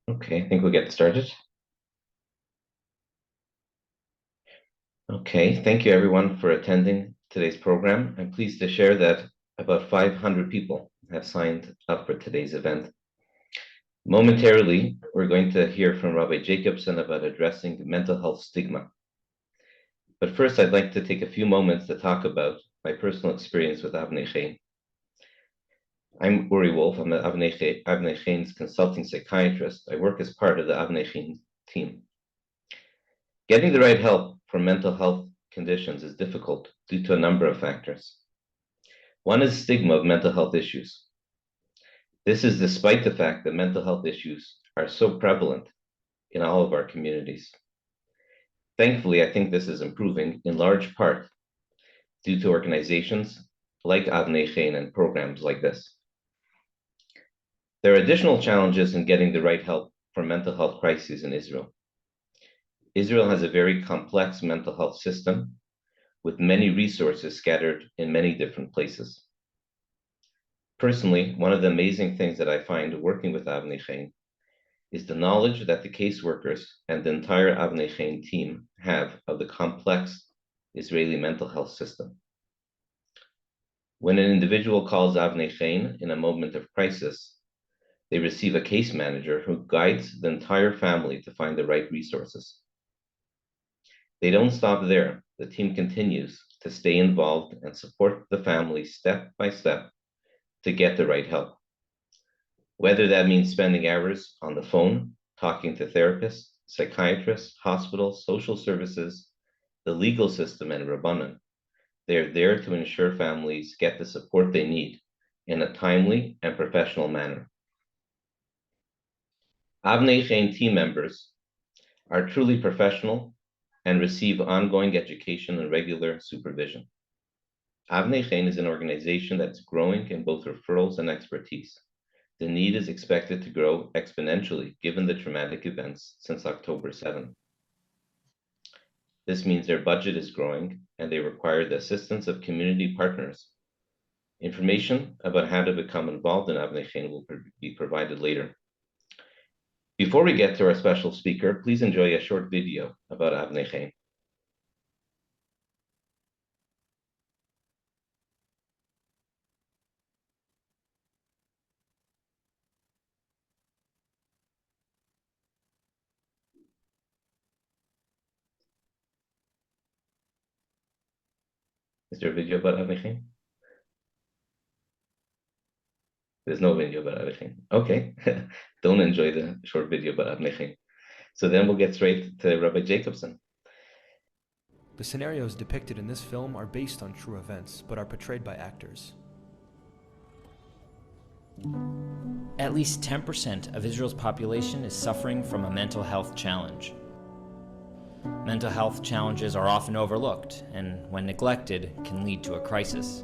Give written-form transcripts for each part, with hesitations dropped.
Okay, I think we'll get started. Okay, thank you everyone for attending today's program. I'm pleased to share that about 500 people have signed up for today's event. Momentarily, we're going to hear from Rabbi Jacobson about addressing mental health stigma. But first, I'd like to take a few moments to talk about my personal experience with Avnei Chein. I'm Uri Wolf. I'm Avnei Chein's consulting psychiatrist. I work as part of the Avnei Chein team. Getting the right help for mental health conditions is difficult due to a number of factors. One is stigma of mental health issues. This is despite the fact that mental health issues are so prevalent in all of our communities. Thankfully, I think this is improving in large part due to organizations like Avnei Chein and programs like this. There are additional challenges in getting the right help for mental health crises in Israel. Israel has a very complex mental health system with many resources scattered in many different places. Personally, one of the amazing things that I find working with Avnei Chein is the knowledge that the caseworkers and the entire Avnei Chein team have of the complex Israeli mental health system. When an individual calls Avnei Chein in a moment of crisis, they receive a case manager who guides the entire family to find the right resources. They don't stop there. The team continues to stay involved and support the family step by step to get the right help. Whether that means spending hours on the phone, talking to therapists, psychiatrists, hospitals, social services, the legal system, and Rabbanan, they're there to ensure families get the support they need in a timely and professional manner. Avnei Chein team members are truly professional and receive ongoing education and regular supervision. Avnei Chein is an organization that's growing in both referrals and expertise. The need is expected to grow exponentially given the traumatic events since October 7. This means their budget is growing and they require the assistance of community partners. Information about how to become involved in Avnei Chein will be provided later. Before we get to our special speaker, please enjoy a short video about Avnei Chein. Is there a video about Avnei Chein? There's no video about Avnei Chein. Okay, don't enjoy the short video about Avnei Chein. So then we'll get straight to Rabbi Jacobson. The scenarios depicted in this film are based on true events, but are portrayed by actors. At least 10% of Israel's population is suffering from a mental health challenge. Mental health challenges are often overlooked, and when neglected, can lead to a crisis.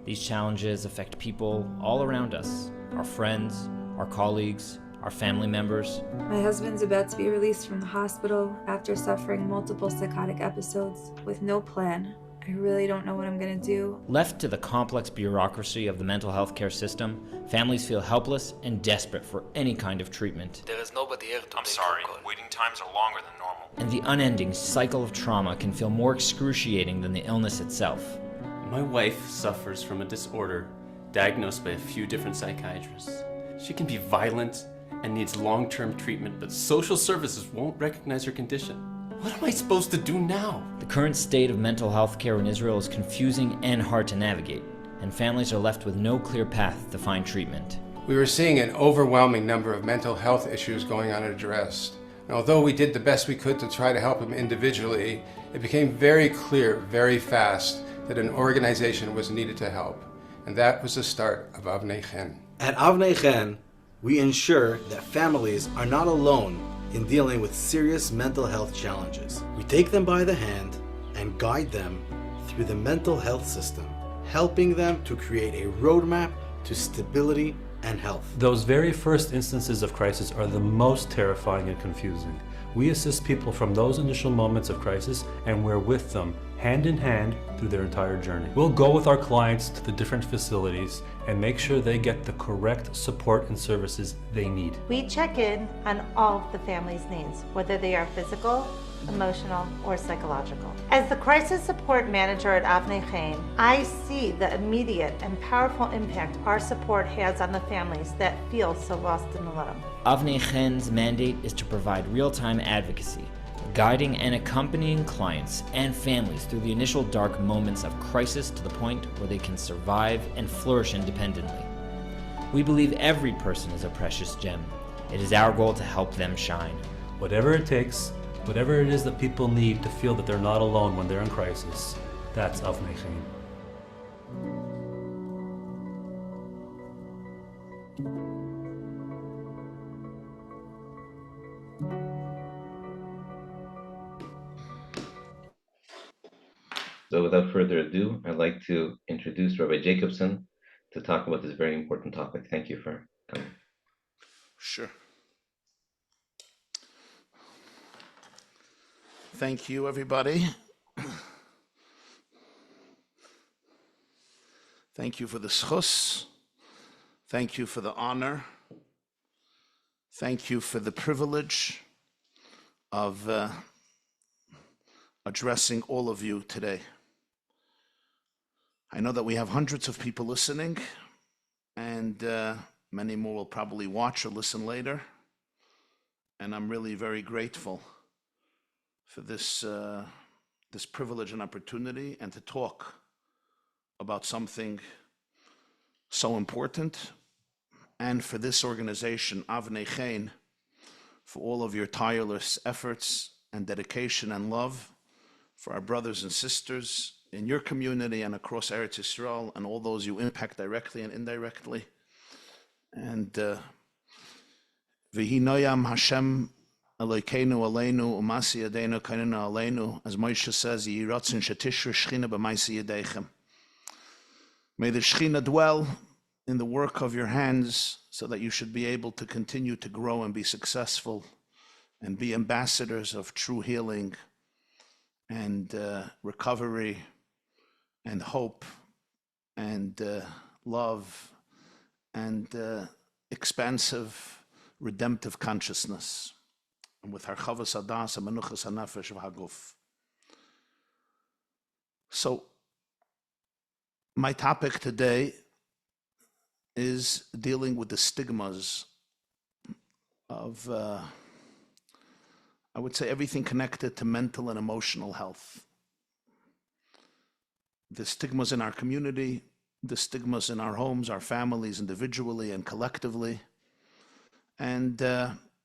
These challenges affect people all around us, our friends, our colleagues, our family members. My husband's about to be released from the hospital after suffering multiple psychotic episodes with no plan. I really don't know what I'm going to do. Left to the complex bureaucracy of the mental health care system, families feel helpless and desperate for any kind of treatment. There is nobody here to I'm sorry, waiting times are longer than normal. And the unending cycle of trauma can feel more excruciating than the illness itself. My wife suffers from a disorder diagnosed by a few different psychiatrists. She can be violent and needs long-term treatment, but social services won't recognize her condition. What am I supposed to do now? The current state of mental health care in Israel is confusing and hard to navigate, and families are left with no clear path to find treatment. We were seeing an overwhelming number of mental health issues going unaddressed. And although we did the best we could to try to help him individually, it became very clear very fast that an organization was needed to help. And that was the start of Avnei Chein. At Avnei Chein, we ensure that families are not alone in dealing with serious mental health challenges. We take them by the hand and guide them through the mental health system, helping them to create a roadmap to stability and health. Those very first instances of crisis are the most terrifying and confusing. We assist people from those initial moments of crisis, and we're with them, hand in hand through their entire journey. We'll go with our clients to the different facilities and make sure they get the correct support and services they need. We check in on all of the family's needs, whether they are physical, emotional, or psychological. As the crisis support manager at Avnei Chein, I see the immediate and powerful impact our support has on the families that feel so lost and alone. Avnei Chein's mandate is to provide real-time advocacy, guiding and accompanying clients and families through the initial dark moments of crisis to the point where they can survive and flourish independently. We believe every person is a precious gem. It is our goal to help them shine. Whatever it takes, whatever it is that people need to feel that they're not alone when they're in crisis, that's Avnei Chein. So without further ado, I'd like to introduce Rabbi Jacobson to talk about this very important topic. Thank you for coming. Sure. Thank you, everybody. Thank you for the schus. Thank you for the honor. Thank you for the privilege of addressing all of you today. I know that we have hundreds of people listening, and many more will probably watch or listen later. And I'm really very grateful for this privilege and opportunity, and to talk about something so important, and for this organization, Avnei Chein, for all of your tireless efforts and dedication and love for our brothers and sisters in your community and across Eretz Yisrael, and all those you impact directly and indirectly. And V'hi noyam Hashem Elokeinu aleinu umasi yadeinu kainenu aleinu, as Moshe says, Yehi ratzon shetishra shechina b'maisi yadeichem. May the Shechina dwell in the work of your hands, so that you should be able to continue to grow and be successful and be ambassadors of true healing and recovery and hope and love and expansive redemptive consciousness, and with harchavas hadas and menuchas hanefesh v'haguf. So my topic today is dealing with the stigmas of I would say everything connected to mental and emotional health. The stigmas in our community, the stigmas in our homes, our families, individually and collectively, and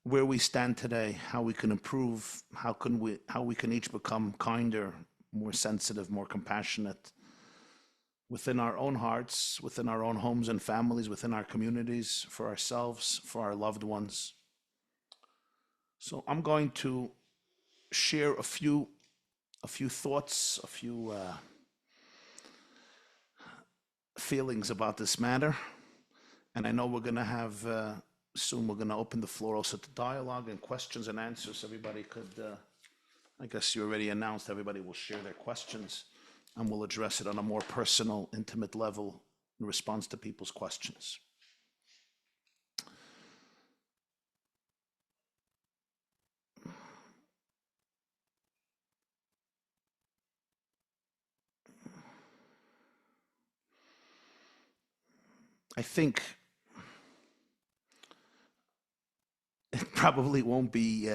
where we stand today, how we can improve, how we can each become kinder, more sensitive, more compassionate within our own hearts, within our own homes and families, within our communities, for ourselves, for our loved ones. So I'm going to share a few thoughts, a few feelings about this matter. And I know we're going to have, soon we're going to open the floor also to dialogue and questions and answers. Everybody could, I guess you already announced, everybody will share their questions, and we'll address it on a more personal, intimate level in response to people's questions. I think it probably won't be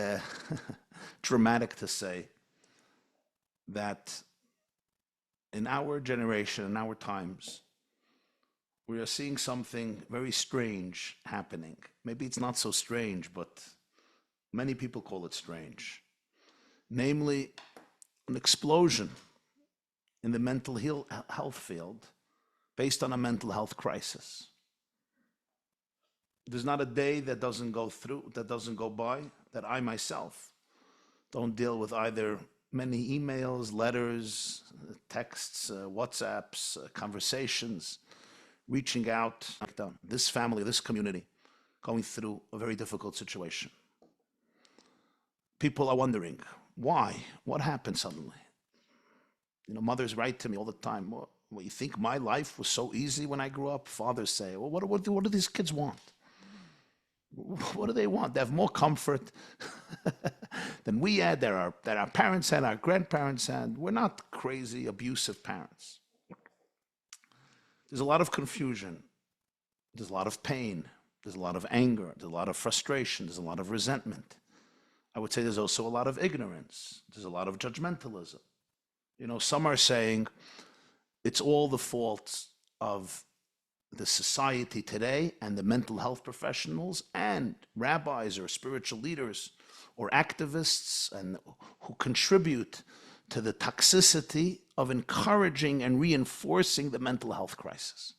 dramatic to say that in our generation, in our times, we are seeing something very strange happening. Maybe it's not so strange, but many people call it strange. Namely, an explosion in the mental health field based on a mental health crisis. There's not a day that doesn't go by, that I myself don't deal with either many emails, letters, texts, WhatsApps, conversations, reaching out. This family, this community, going through a very difficult situation. People are wondering, why? What happened suddenly? Mothers write to me all the time. Well, you think my life was so easy when I grew up? Fathers say, well, what do these kids want? What do they want? They have more comfort than we had, that our parents had, our grandparents had. We're not crazy, abusive parents. There's a lot of confusion. There's a lot of pain. There's a lot of anger. There's a lot of frustration. There's a lot of resentment. I would say there's also a lot of ignorance. There's a lot of judgmentalism. Some are saying it's all the fault of the society today and the mental health professionals and rabbis or spiritual leaders or activists and who contribute to the toxicity of encouraging and reinforcing the mental health crisis.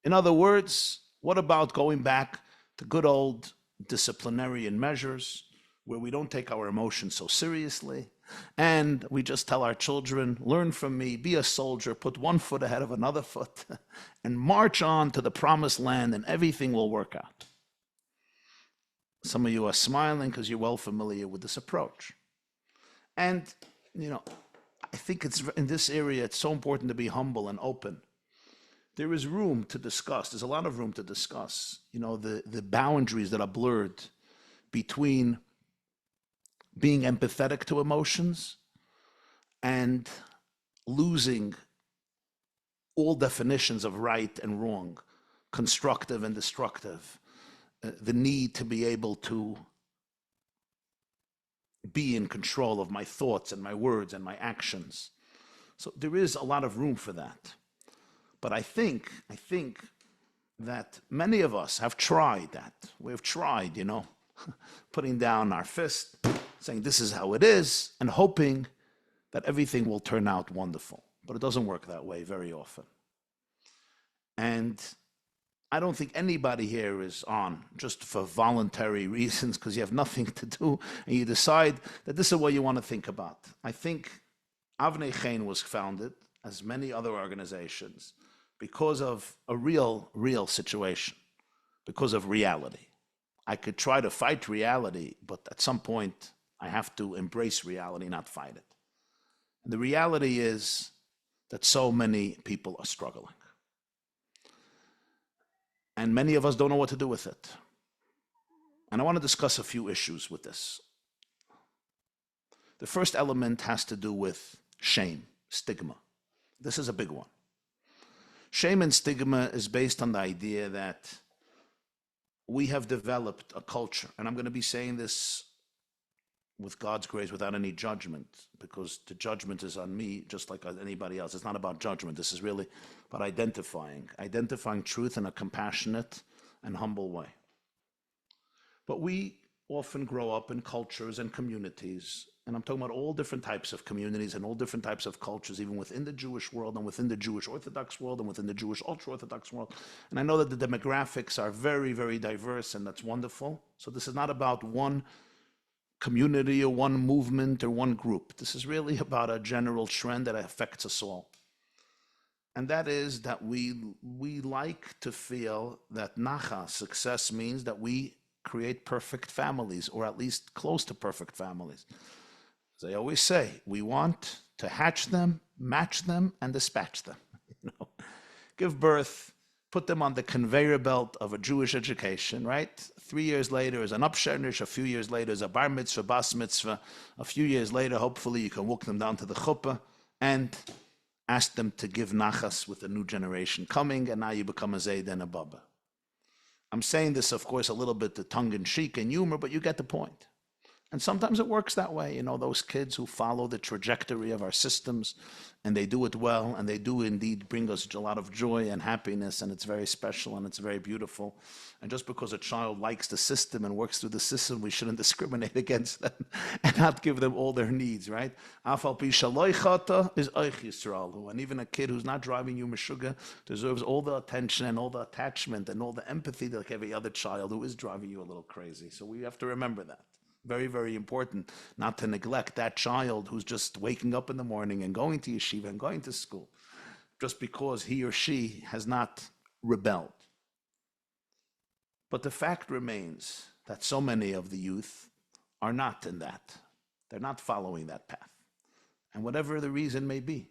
In other words, what about going back to good old disciplinarian measures where we don't take our emotions so seriously and we just tell our children, learn from me, be a soldier, put one foot ahead of another foot and march on to the promised land and everything will work out. Some of you are smiling because you're well familiar with this approach. And, I think it's in this area, it's so important to be humble and open. There is room to discuss. There's a lot of room to discuss, the boundaries that are blurred between being empathetic to emotions and losing all definitions of right and wrong, constructive and destructive, the need to be able to be in control of my thoughts and my words and my actions. So there is a lot of room for that. But I think that many of us have tried that. We've tried, putting down our fist, saying this is how it is, and hoping that everything will turn out wonderful. But it doesn't work that way very often. And I don't think anybody here is on just for voluntary reasons because you have nothing to do and you decide that this is what you want to think about. I think Avnei Chein was founded, as many other organizations, because of a real situation, because of reality. I could try to fight reality, but at some point I have to embrace reality, not fight it. And the reality is that so many people are struggling. And many of us don't know what to do with it. And I want to discuss a few issues with this. The first element has to do with shame, stigma. This is a big one. Shame and stigma is based on the idea that we have developed a culture, and I'm going to be saying this with God's grace without any judgment, because the judgment is on me just like anybody else. It's not about judgment. This is really about identifying truth in a compassionate and humble way. But we often grow up in cultures and communities, and I'm talking about all different types of communities and all different types of cultures, even within the Jewish world and within the Jewish Orthodox world and within the Jewish ultra-Orthodox world. And I know that the demographics are very, very diverse, and that's wonderful. So this is not about one community or one movement or one group. This is really about a general trend that affects us all. And that is that we like to feel that nacha, success, means that we create perfect families, or at least close to perfect families. As I always say, we want to hatch them, match them, and dispatch them. Give birth, put them on the conveyor belt of a Jewish education, right? 3 years later is an upshernish, a few years later is a bar mitzvah, bas mitzvah, a few years later, hopefully you can walk them down to the chuppah and ask them to give nachas with a new generation coming, and now you become a zayd and a baba. I'm saying this, of course, a little bit to tongue-in-cheek and humor, but you get the point. And sometimes it works that way, those kids who follow the trajectory of our systems, and they do it well, and they do indeed bring us a lot of joy and happiness, and it's very special, and it's very beautiful. And just because a child likes the system and works through the system, we shouldn't discriminate against them and not give them all their needs, right? Afal pi shaloi chata is oich Yisraelu. And even a kid who's not driving you meshuga deserves all the attention and all the attachment and all the empathy like every other child who is driving you a little crazy. So we have to remember that. Very, very important not to neglect that child who's just waking up in the morning and going to yeshiva and going to school just because he or she has not rebelled. But the fact remains that so many of the youth are not in that. They're not following that path. And whatever the reason may be,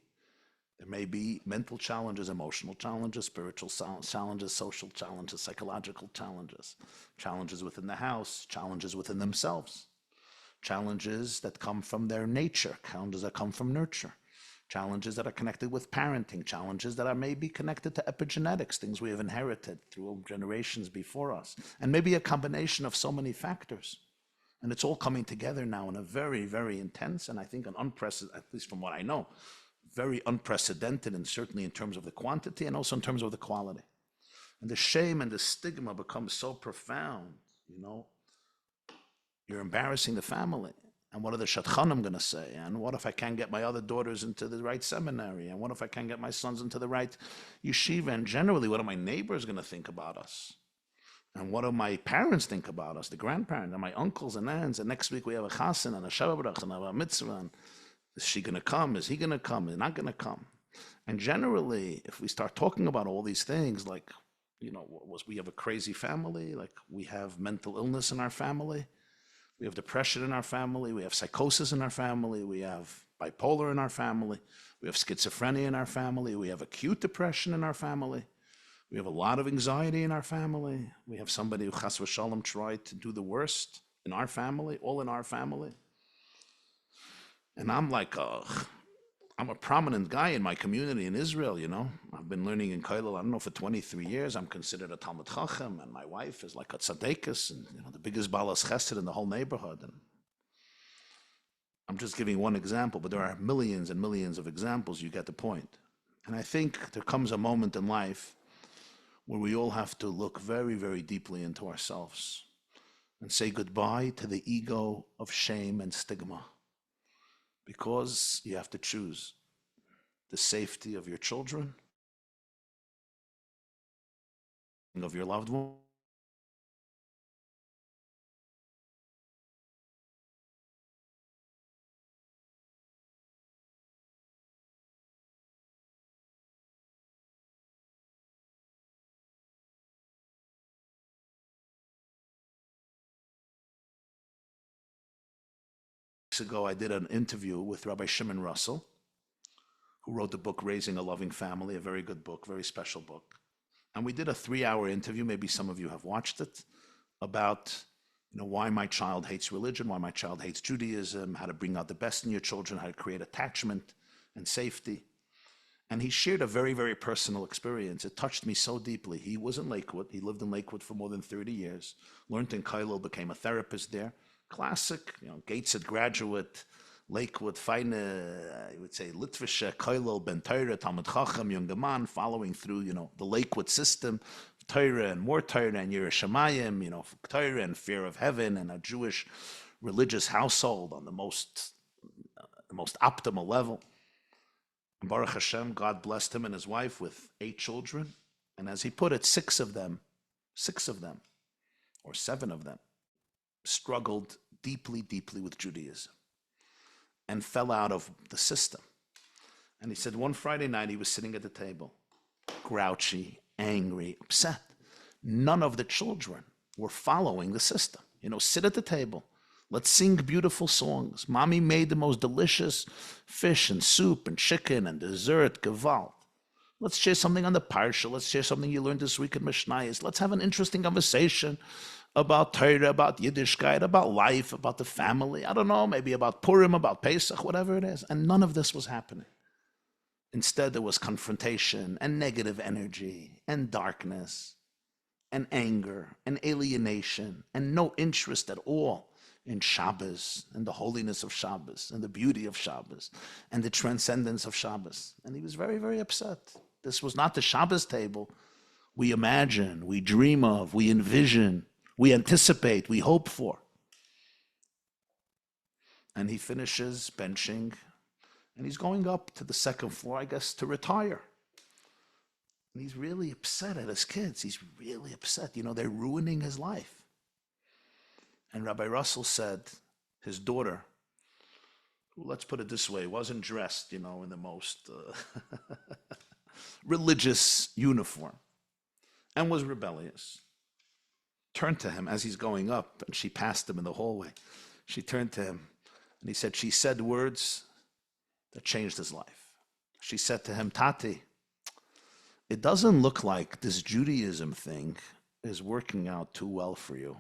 There may be mental challenges, emotional challenges, spiritual challenges, social challenges, psychological challenges, challenges within the house, challenges within themselves, challenges that come from their nature, challenges that come from nurture, challenges that are connected with parenting, challenges that are maybe connected to epigenetics, things we have inherited through generations before us, and maybe a combination of so many factors. And it's all coming together now in a very, very intense, and I think an unprecedented, at least from what I know, very unprecedented, and certainly in terms of the quantity and also in terms of the quality. And the shame and the stigma becomes so profound, you know. You're embarrassing the family. And what are the shadchanim going to say? And what if I can't get my other daughters into the right seminary? And what if I can't get my sons into the right yeshiva? And generally, what are my neighbors going to think about us? And what do my parents think about us, the grandparents, and my uncles and aunts? And next week we have a chasen and a shabbat and a mitzvah. And is she going to come? Is he going to come? Is he not going to come? And generally, if we start talking about all these things, like, you know, we have a crazy family, like we have mental illness in our family, we have depression in our family, we have psychosis in our family, we have bipolar in our family, we have schizophrenia in our family, we have acute depression in our family, we have a lot of anxiety in our family, we have somebody who chas v'shalom tried to do the worst in our family, all in our family. And I'm like, I'm a prominent guy in my community in Israel, you know. I've been learning in Kollel, I don't know, for 23 years. I'm considered a Talmud Chacham, and my wife is like a tzaddikus, and you know, the biggest balas chesed in the whole neighborhood. And I'm just giving one example, but there are millions and millions of examples. You get the point. And I think there comes a moment in life where we all have to look very, very deeply into ourselves and say goodbye to the ego of shame and stigma. Because you have to choose the safety of your children, of your loved one. Ago, I did an interview with Rabbi Shimon Russell, who wrote the book Raising a Loving Family, a very good book, very special book. And we did a 3-hour interview, maybe some of you have watched it, about, you know, why my child hates religion, why my child hates Judaism, how to bring out the best in your children, how to create attachment and safety. And he shared a very, very personal experience. It touched me so deeply. He was in Lakewood. He lived in Lakewood for more than 30 years, learned in Kollel, became a therapist there. Classic, you know, Gateshead graduate, Lakewood, feine, I would say, Litvische, Kollel, Ben Torah, Talmud Chacham, younger man, following through, you know, the Lakewood system, Torah and more Torah and Yerushalayim, you know, Torah and fear of heaven, and a Jewish religious household on the most optimal level. And Baruch Hashem, God blessed him and his wife with 8 children. And as he put it, 6 of them, or 7 of them, struggled deeply, deeply with Judaism and fell out of the system. And he said one Friday night he was sitting at the table, grouchy, angry, upset. None of the children were following the system. You know, sit at the table. Let's sing beautiful songs. Mommy made the most delicious fish and soup and chicken and dessert, gewalt. Let's share something on the Parsha. Let's share something you learned this week in Mishnayos. Let's have an interesting conversation about Torah, about Yiddishkeit, about life, about the family. I don't know, maybe about Purim, about Pesach, whatever it is. And none of this was happening. Instead, there was confrontation and negative energy and darkness and anger and alienation and no interest at all in Shabbos and the holiness of Shabbos and the beauty of Shabbos and the transcendence of Shabbos. And he was very, very upset. This was not the Shabbos table we imagine, we dream of, we envision, we anticipate, we hope for. And he finishes benching, and he's going up to the 2nd floor, I guess, to retire. And he's really upset at his kids. He's really upset. You know, they're ruining his life. And Rabbi Russell said his daughter, who, let's put it this way, wasn't dressed, you know, in the most religious uniform and was rebellious, turned to him as he's going up, and she passed him in the hallway. She turned to him, and he said, she said words that changed his life. She said to him, Tati, it doesn't look like this Judaism thing is working out too well for you.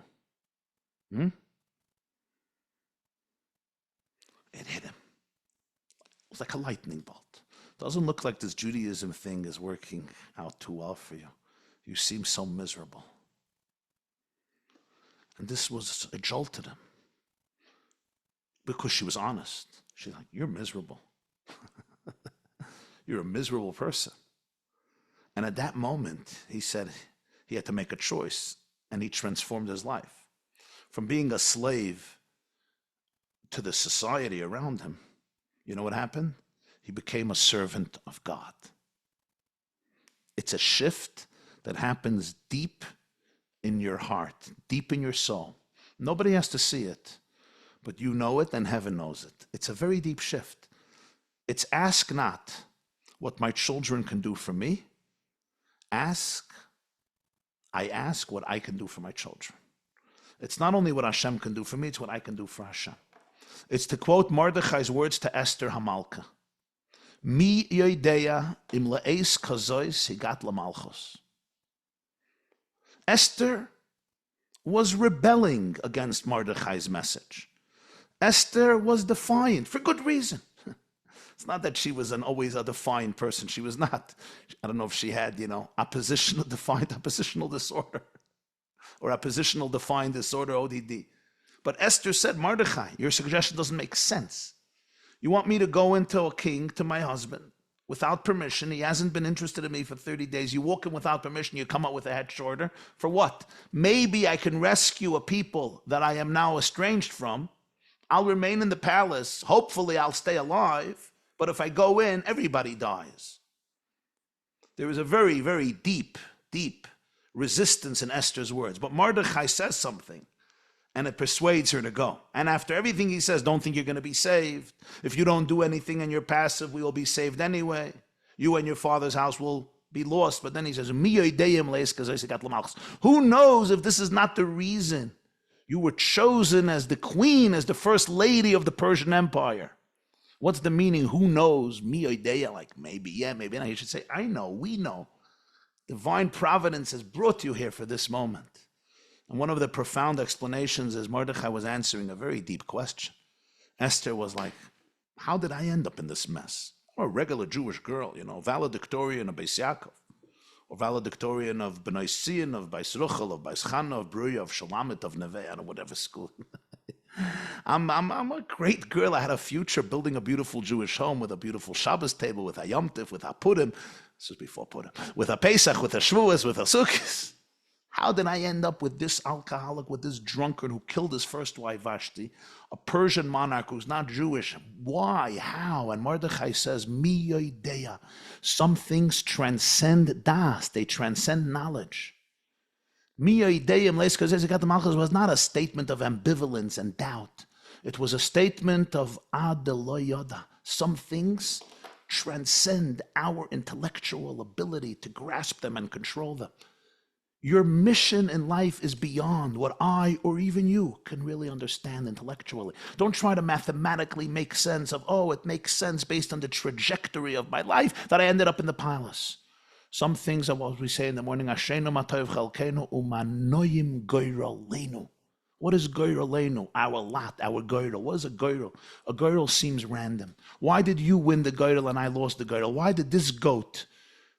It hit him. It was like a lightning bolt. Doesn't look like this Judaism thing is working out too well for you. You seem so miserable. And this was, it jolted him. Because she was honest. She's like, you're miserable. You're a miserable person. And at that moment, he said he had to make a choice, and he transformed his life. From being a slave to the society around him, you know what happened? He became a servant of God. It's a shift that happens deep in your heart, deep in your soul. Nobody has to see it, but you know it and heaven knows it. It's a very deep shift. It's ask not what my children can do for me. I ask what I can do for my children. It's not only what Hashem can do for me, it's what I can do for Hashem. It's to quote Mordechai's words to Esther Hamalka. Mi yodeya im le'eis kazois higat lamalchos. Esther was rebelling against Mordechai's message. Esther was defiant for good reason. It's not that she was always a defiant person. She was not. I don't know if she had, oppositional disorder or oppositional defiant disorder, ODD. But Esther said, Mordechai, your suggestion doesn't make sense. You want me to go into a king, to my husband, without permission. He hasn't been interested in me for 30 days. You walk in without permission. You come out with a head shorter. For what? Maybe I can rescue a people that I am now estranged from. I'll remain in the palace. Hopefully I'll stay alive. But if I go in, everybody dies. There is a very, very deep, deep resistance in Esther's words. But Mordechai says something, and it persuades her to go. And after everything he says, don't think you're going to be saved. If you don't do anything and you're passive, we will be saved anyway. You and your father's house will be lost. But then he says, who knows if this is not the reason you were chosen as the queen, as the first lady of the Persian Empire? What's the meaning? Who knows? Like maybe, yeah, maybe not. You should say, I know, we know. Divine providence has brought you here for this moment. And one of the profound explanations is Mordechai was answering a very deep question. Esther was like, how did I end up in this mess? I'm a regular Jewish girl, valedictorian of Beis Yaakov, or valedictorian of Bnei Sion, of Beis Ruchel, of Beis Chana, of Bruya, of Shalamit, of Neve, I don't know, whatever school. I'm a great girl. I had a future building a beautiful Jewish home with a beautiful Shabbos table, with a Yom Tov, with a Purim. This was before Purim. With a Pesach, with a Shavuos, with a Sukkot. How did I end up with this alcoholic, with this drunkard who killed his first wife Vashti, a Persian monarch who's not Jewish? Why? How? And Mordechai says, Mi yodeya. Some things transcend das. They transcend knowledge. Mi yodeim leis kazeh zikat malchus was not a statement of ambivalence and doubt. It was a statement of ad lo yoda. Some things transcend our intellectual ability to grasp them and control them. Your mission in life is beyond what I or even you can really understand intellectually. Don't try to mathematically make sense of, it makes sense based on the trajectory of my life that I ended up in the palace. Some things are what we say in the morning, Ashenu matov chalkenu umanoyim goyrolenu. What is goyrolenu? Our lot, our goyrol. What is a goyrol? A goyrol seems random. Why did you win the goyrol and I lost the goyrol? Why did this goat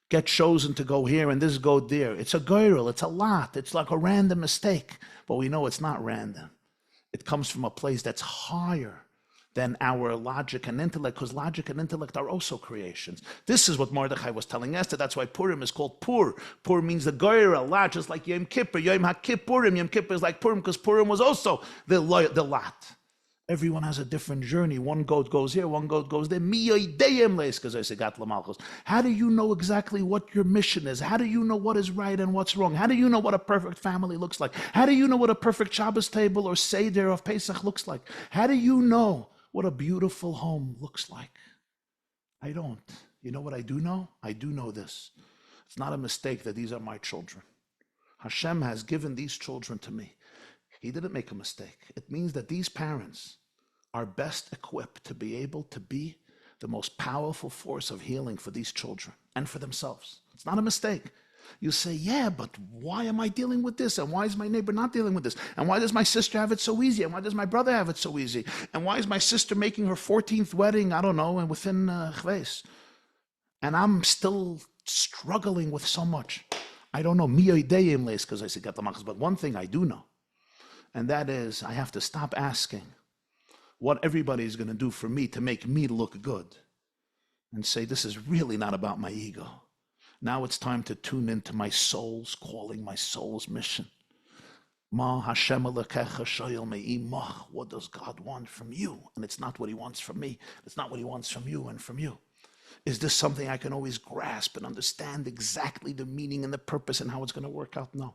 get chosen to go here and this goat there? It's a goyrol, it's a lot. It's like a random mistake. But we know it's not random. It comes from a place that's higher than our logic and intellect, because logic and intellect are also creations. This is what Mordechai was telling Esther. That's why Purim is called Pur. Pur means the goyrol, lot, just like Yom Kippur. Yom HaKippurim. Yom Kippur is like Purim, because Purim was also the lot. Everyone has a different journey. One goat goes here, one goat goes there. How do you know exactly what your mission is? How do you know what is right and what's wrong? How do you know what a perfect family looks like? How do you know what a perfect Shabbos table or Seder of Pesach looks like? How do you know what a beautiful home looks like? I don't. You know what I do know? I do know this. It's not a mistake that these are my children. Hashem has given these children to me. He didn't make a mistake. It means that these parents are best equipped to be able to be the most powerful force of healing for these children and for themselves. It's not a mistake. You say, yeah, but why am I dealing with this? And why is my neighbor not dealing with this? And why does my sister have it so easy? And why does my brother have it so easy? And why is my sister making her 14th wedding, I don't know, and within Chves? And I'm still struggling with so much. I don't know, because I said, but one thing I do know, and that is I have to stop asking what everybody is going to do for me to make me look good and say, this is really not about my ego. Now it's time to tune into my soul's calling, my soul's mission. What does God want from you? And it's not what he wants from me. It's not what he wants from you and from you. Is this something I can always grasp and understand exactly the meaning and the purpose and how it's going to work out? No.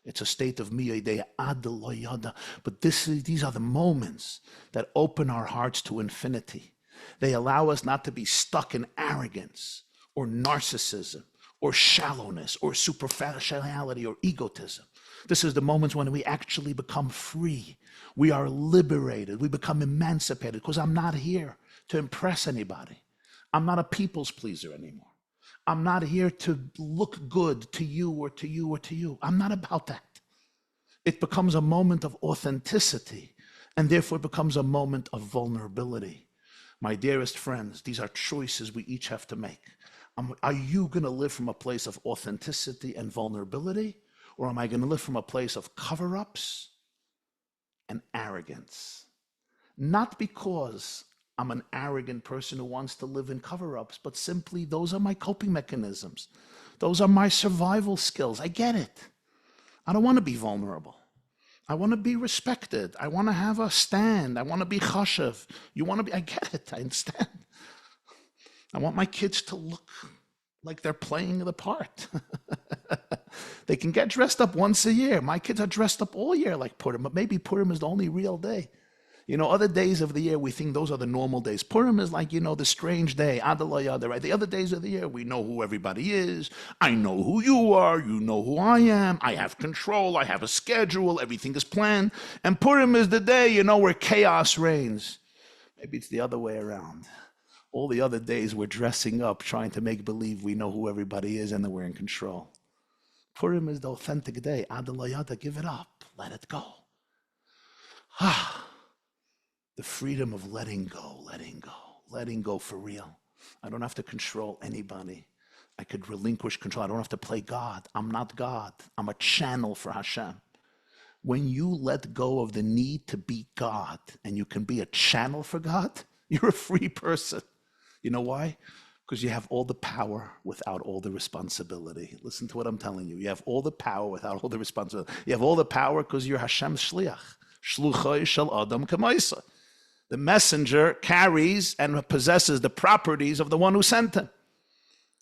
It's a state of miyadei ad lo yada. But these are the moments that open our hearts to infinity. They allow us not to be stuck in arrogance or narcissism or shallowness or superficiality or egotism. This is the moments when we actually become free. We are liberated. We become emancipated because I'm not here to impress anybody. I'm not a people's pleaser anymore. I'm not here to look good to you or to you or to you. I'm not about that. It becomes a moment of authenticity, and therefore it becomes a moment of vulnerability. My dearest friends, these are choices we each have to make. Are you going to live from a place of authenticity and vulnerability, or am I going to live from a place of cover-ups and arrogance? Not because I'm an arrogant person who wants to live in cover-ups, but simply those are my coping mechanisms. Those are my survival skills. I get it. I don't want to be vulnerable. I want to be respected. I want to have a stand. I want to be chashav. You want to be, I get it. I understand. I want my kids to look like they're playing the part. They can get dressed up once a year. My kids are dressed up all year like Purim, but maybe Purim is the only real day. You know, other days of the year, we think those are the normal days. Purim is like, you know, the strange day, Adalayada, right? The other days of the year, we know who everybody is. I know who you are. You know who I am. I have control. I have a schedule. Everything is planned. And Purim is the day, you know, where chaos reigns. Maybe it's the other way around. All the other days, we're dressing up, trying to make believe we know who everybody is and that we're in control. Purim is the authentic day. Adalayada, give it up. Let it go. The freedom of letting go for real. I don't have to control anybody. I could relinquish control. I don't have to play God. I'm not God. I'm a channel for Hashem. When you let go of the need to be God and you can be a channel for God, you're a free person. You know why? Because you have all the power without all the responsibility. Listen to what I'm telling you. You have all the power without all the responsibility. You have all the power because you're Hashem's shliach. Shluchai shel adam k'maisa. The messenger carries and possesses the properties of the one who sent him.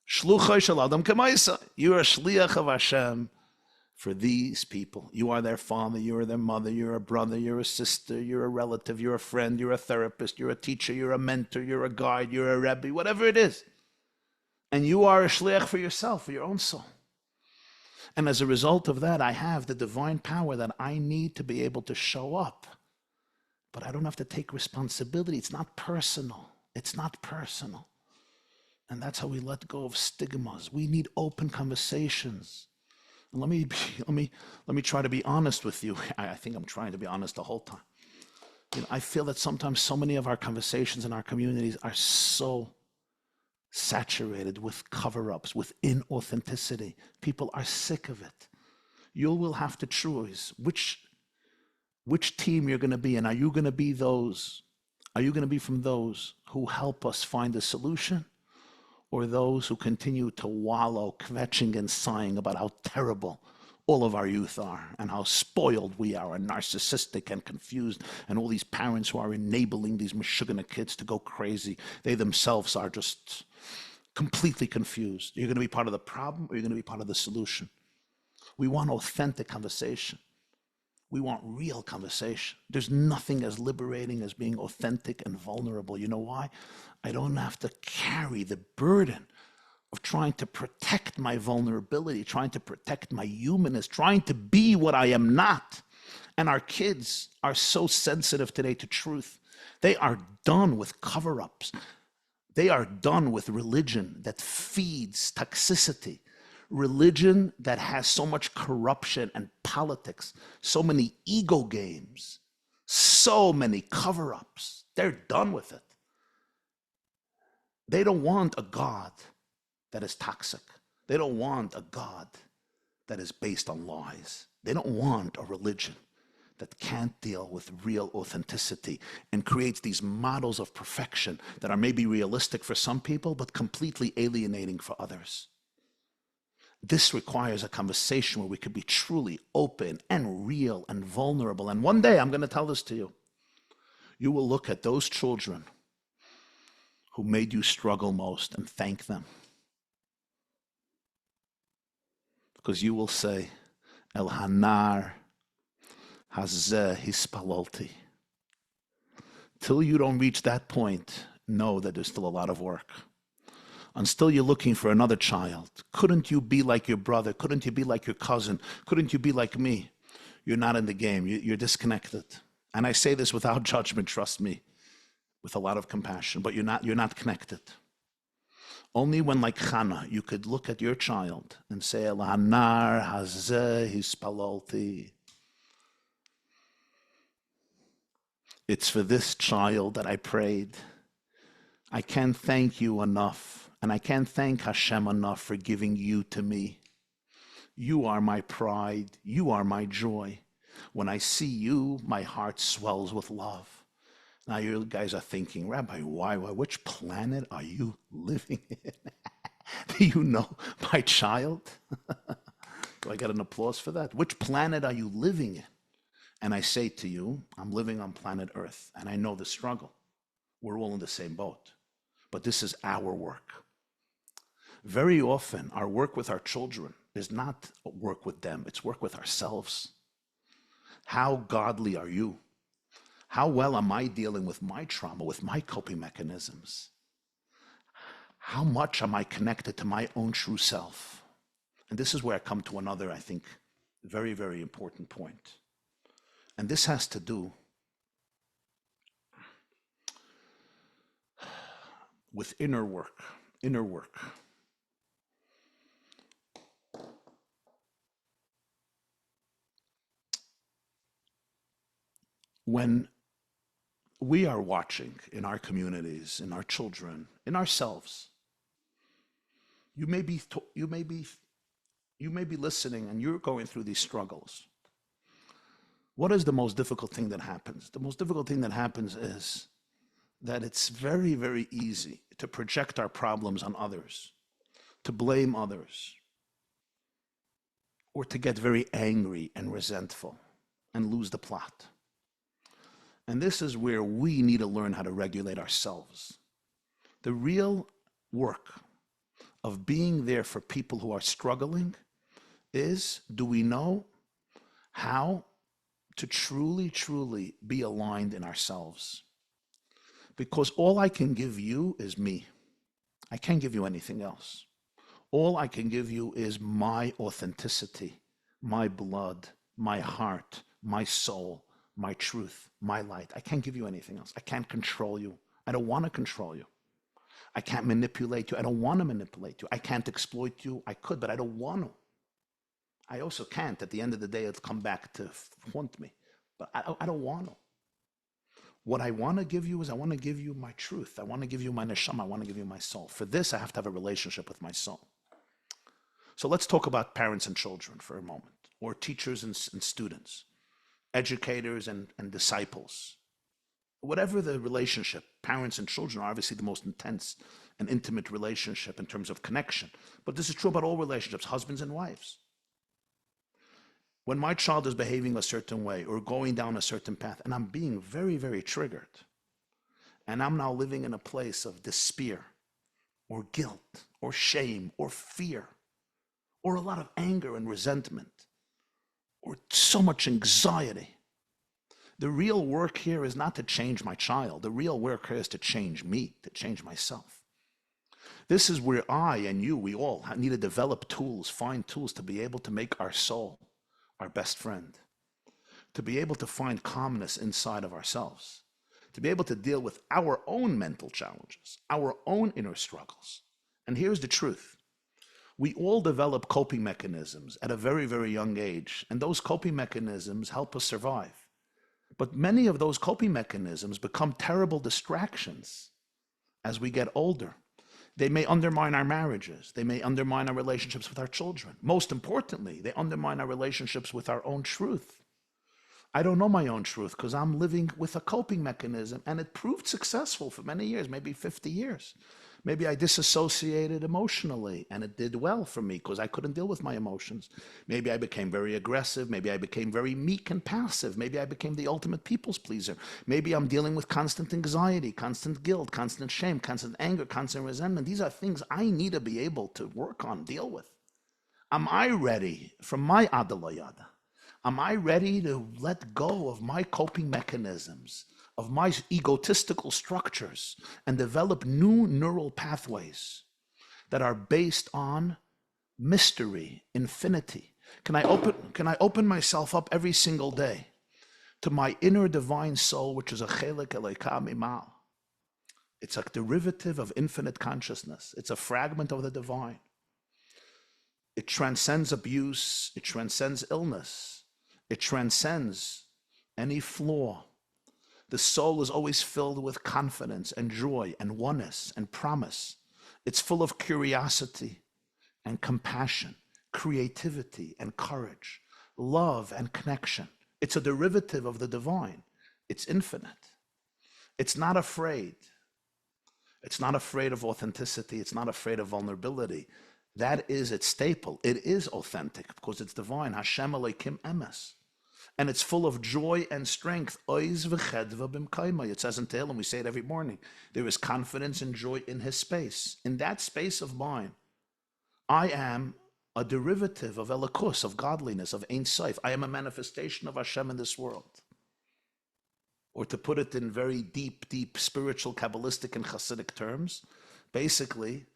Shluchai shel adam k'maisa. You are a shliach of Hashem for these people. You are their father, you are their mother, you're a brother, you're a sister, you're a relative, you're a friend, you're a therapist, you're a teacher, you're a mentor, you're a guide, you're a Rabbi, whatever it is. And you are a shliach for yourself, for your own soul. And as a result of that, I have the divine power that I need to be able to show up. But I don't have to take responsibility. It's not personal. It's not personal. And that's how we let go of stigmas. We need open conversations. And let me try to be honest with you. I think I'm trying to be honest the whole time. You know, I feel that sometimes so many of our conversations in our communities are so saturated with cover-ups, with inauthenticity. People are sick of it. You will have to choose which team you're going to be in. Are you going to be from those who help us find a solution, or those who continue to wallow, kvetching and sighing about how terrible all of our youth are and how spoiled we are and narcissistic and confused, and all these parents who are enabling these meshugana kids to go crazy? They themselves are just completely confused. You're going to be part of the problem, or you're going to be part of the solution. We want authentic conversation. We want real conversation. There's nothing as liberating as being authentic and vulnerable. You know why? I don't have to carry the burden of trying to protect my vulnerability, trying to protect my humanness, trying to be what I am not. And our kids are so sensitive today to truth. They are done with cover-ups. They are done with religion that feeds toxicity, religion that has so much corruption and politics, so many ego games, so many cover-ups. They're done with it. They don't want a God that is toxic. They don't want a God that is based on lies. They don't want a religion that can't deal with real authenticity and creates these models of perfection that are maybe realistic for some people, but completely alienating for others. This requires a conversation where we could be truly open and real and vulnerable. And one day, I'm going to tell this to you. You will look at those children who made you struggle most and thank them. Because you will say, El Hanar Hazeh Hispalolti. Till you don't reach that point, know that there's still a lot of work. Until you're looking for another child, couldn't you be like your brother? Couldn't you be like your cousin? Couldn't you be like me? You're not in the game. You're disconnected. And I say this without judgment, trust me, with a lot of compassion, but you're not connected. Only when, like Chana, you could look at your child and say, El Hanar Hazeh Hispalolti. It's for this child that I prayed. I can't thank you enough, and I can't thank Hashem enough for giving you to me. You are my pride. You are my joy. When I see you, my heart swells with love. Now you guys are thinking, Rabbi, why? Which planet are you living in? Do you know my child? Do I get an applause for that? Which planet are you living in? And I say to you, I'm living on planet Earth, and I know the struggle. We're all in the same boat. But this is our work. Very often, our work with our children is not work with them, it's work with ourselves. How godly are you? How well am I dealing with my trauma, with my coping mechanisms? How much am I connected to my own true self? And this is where I come to another, I think, very, very important point. And this has to do with inner work. Inner work. When we are watching in our communities, in our children, in ourselves, you may be listening and you're going through these struggles. What is the most difficult thing that happens? The most difficult thing that happens is that it's very, very easy to project our problems on others, to blame others, or to get very angry and resentful and lose the plot. And this is where we need to learn how to regulate ourselves. The real work of being there for people who are struggling is, do we know how to truly, truly be aligned in ourselves? Because all I can give you is me. I can't give you anything else. All I can give you is my authenticity, my blood, my heart, my soul, my truth, my light. I can't give you anything else. I can't control you. I don't want to control you. I can't manipulate you. I don't want to manipulate you. I can't exploit you. I could, but I don't want to. I also can't. At the end of the day, it'll come back to haunt me. But I don't want to. What I want to give you is I want to give you my truth. I want to give you my neshama. I want to give you my soul. For this, I have to have a relationship with my soul. So let's talk about parents and children for a moment, or teachers and students, educators and disciples. Whatever the relationship, parents and children are obviously the most intense and intimate relationship in terms of connection. But this is true about all relationships, husbands and wives. When my child is behaving a certain way or going down a certain path, and I'm being very, very triggered, and I'm now living in a place of despair or guilt or shame or fear or a lot of anger and resentment or so much anxiety, the real work here is not to change my child. The real work here is to change me, to change myself. This is where I and you, we all need to develop tools, find tools to be able to make our soul our best friend, to be able to find calmness inside of ourselves, to be able to deal with our own mental challenges, our own inner struggles. And here's the truth. We all develop coping mechanisms at a very, very young age, and those coping mechanisms help us survive. But many of those coping mechanisms become terrible distractions as we get older. They may undermine our marriages. They may undermine our relationships with our children. Most importantly, they undermine our relationships with our own truth. I don't know my own truth because I'm living with a coping mechanism, and it proved successful for many years, maybe 50 years. Maybe I disassociated emotionally, and it did well for me because I couldn't deal with my emotions. Maybe I became very aggressive. Maybe I became very meek and passive. Maybe I became the ultimate people's pleaser. Maybe I'm dealing with constant anxiety, constant guilt, constant shame, constant anger, constant resentment. These are things I need to be able to work on, deal with. Am I ready from my adalayada? Am I ready to let go of my coping mechanisms, of my egotistical structures, and develop new neural pathways that are based on mystery, infinity? Can I open myself up every single day to my inner divine soul, which is a chelik eloka mimal? It's a derivative of infinite consciousness. It's a fragment of the divine. It transcends abuse. It transcends illness. It transcends any flaw. The soul is always filled with confidence and joy and oneness and promise. It's full of curiosity and compassion, creativity and courage, love and connection. It's a derivative of the divine. It's infinite. It's not afraid. It's not afraid of authenticity. It's not afraid of vulnerability. That is its staple. It is authentic because it's divine. Hashem Elokim Emes. And it's full of joy and strength. It says in Tehillim, we say it every morning. There is confidence and joy in his space. In that space of mine, I am a derivative of Elokus, of godliness, of Ein Sof. I am a manifestation of Hashem in this world. Or to put it in very deep, deep spiritual, Kabbalistic, and Hasidic terms, basically,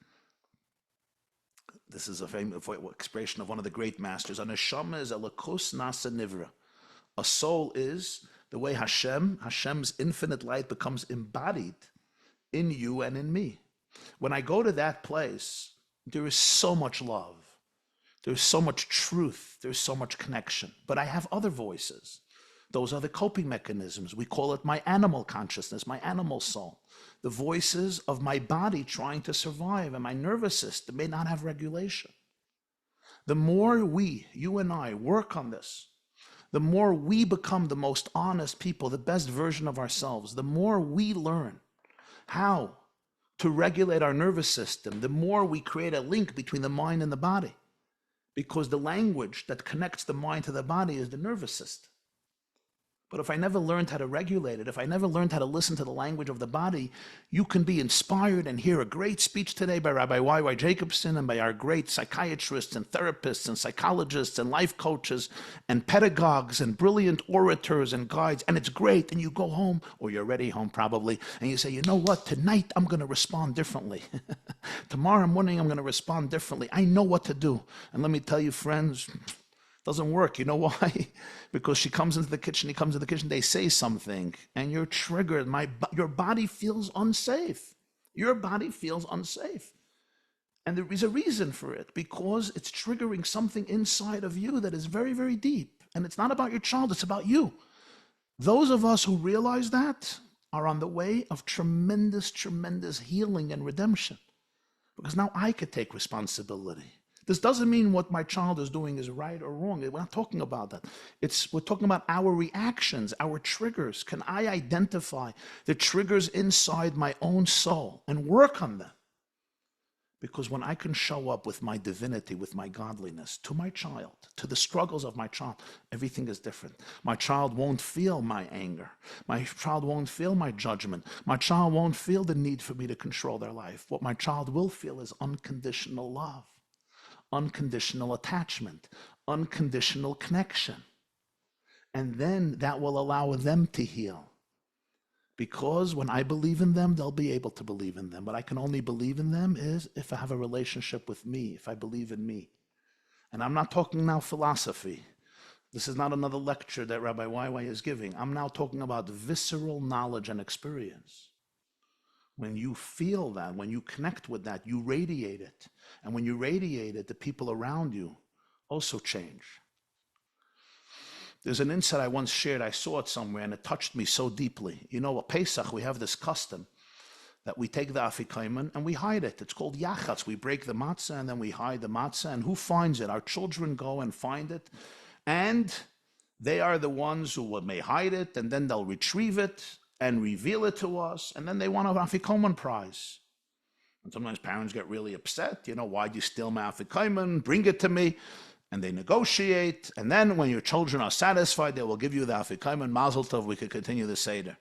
this is a famous expression of one of the great masters. A neshama is Elokus nasa nivra. A soul is the way Hashem's infinite light becomes embodied in you and in me. When I go to that place, there is so much love. There's so much truth. There's so much connection. But I have other voices. Those are the coping mechanisms. We call it my animal consciousness, my animal soul. The voices of my body trying to survive, and my nervous system may not have regulation. The more we, you and I, work on this, the more we become the most honest people, the best version of ourselves, the more we learn how to regulate our nervous system, the more we create a link between the mind and the body. Because the language that connects the mind to the body is the nervous system. But if I never learned how to regulate it, if I never learned how to listen to the language of the body, you can be inspired and hear a great speech today by Rabbi Y. Jacobson and by our great psychiatrists and therapists and psychologists and life coaches and pedagogues and brilliant orators and guides. And it's great. And you go home, or you're already home probably, and you say, you know what? Tonight I'm going to respond differently. Tomorrow morning I'm going to respond differently. I know what to do. And let me tell you, friends, doesn't work. You know why? Because she comes into the kitchen, he comes into the kitchen, they say something, and you're triggered. Your body feels unsafe. Your body feels unsafe. And there is a reason for it, because it's triggering something inside of you that is very, very deep. And it's not about your child, it's about you. Those of us who realize that are on the way of tremendous, tremendous healing and redemption. Because now I could take responsibility. This doesn't mean what my child is doing is right or wrong. We're not talking about that. We're talking about our reactions, our triggers. Can I identify the triggers inside my own soul and work on them? Because when I can show up with my divinity, with my godliness, to my child, to the struggles of my child, everything is different. My child won't feel my anger. My child won't feel my judgment. My child won't feel the need for me to control their life. What my child will feel is unconditional love. Unconditional attachment, unconditional connection. And then that will allow them to heal. Because when I believe in them, they'll be able to believe in them. But I can only believe in them is if I have a relationship with me, if I believe in me. And I'm not talking now philosophy. This is not another lecture that Rabbi YY is giving. I'm now talking about visceral knowledge and experience. When you feel that, when you connect with that, you radiate it. And when you radiate it, the people around you also change. There's an insight I once shared. I saw it somewhere and it touched me so deeply. You know, at Pesach, we have this custom that we take the afikomen and we hide it. It's called yachatz. We break the matzah and then we hide the matzah. And who finds it? Our children go and find it. And they are the ones who may hide it, and then they'll retrieve it and reveal it to us, and then they want an afikomen prize. And sometimes parents get really upset. You know, why'd you steal my afikomen? Bring it to me. And they negotiate. And then when your children are satisfied, they will give you the afikomen. Mazel tov, we could continue the Seder.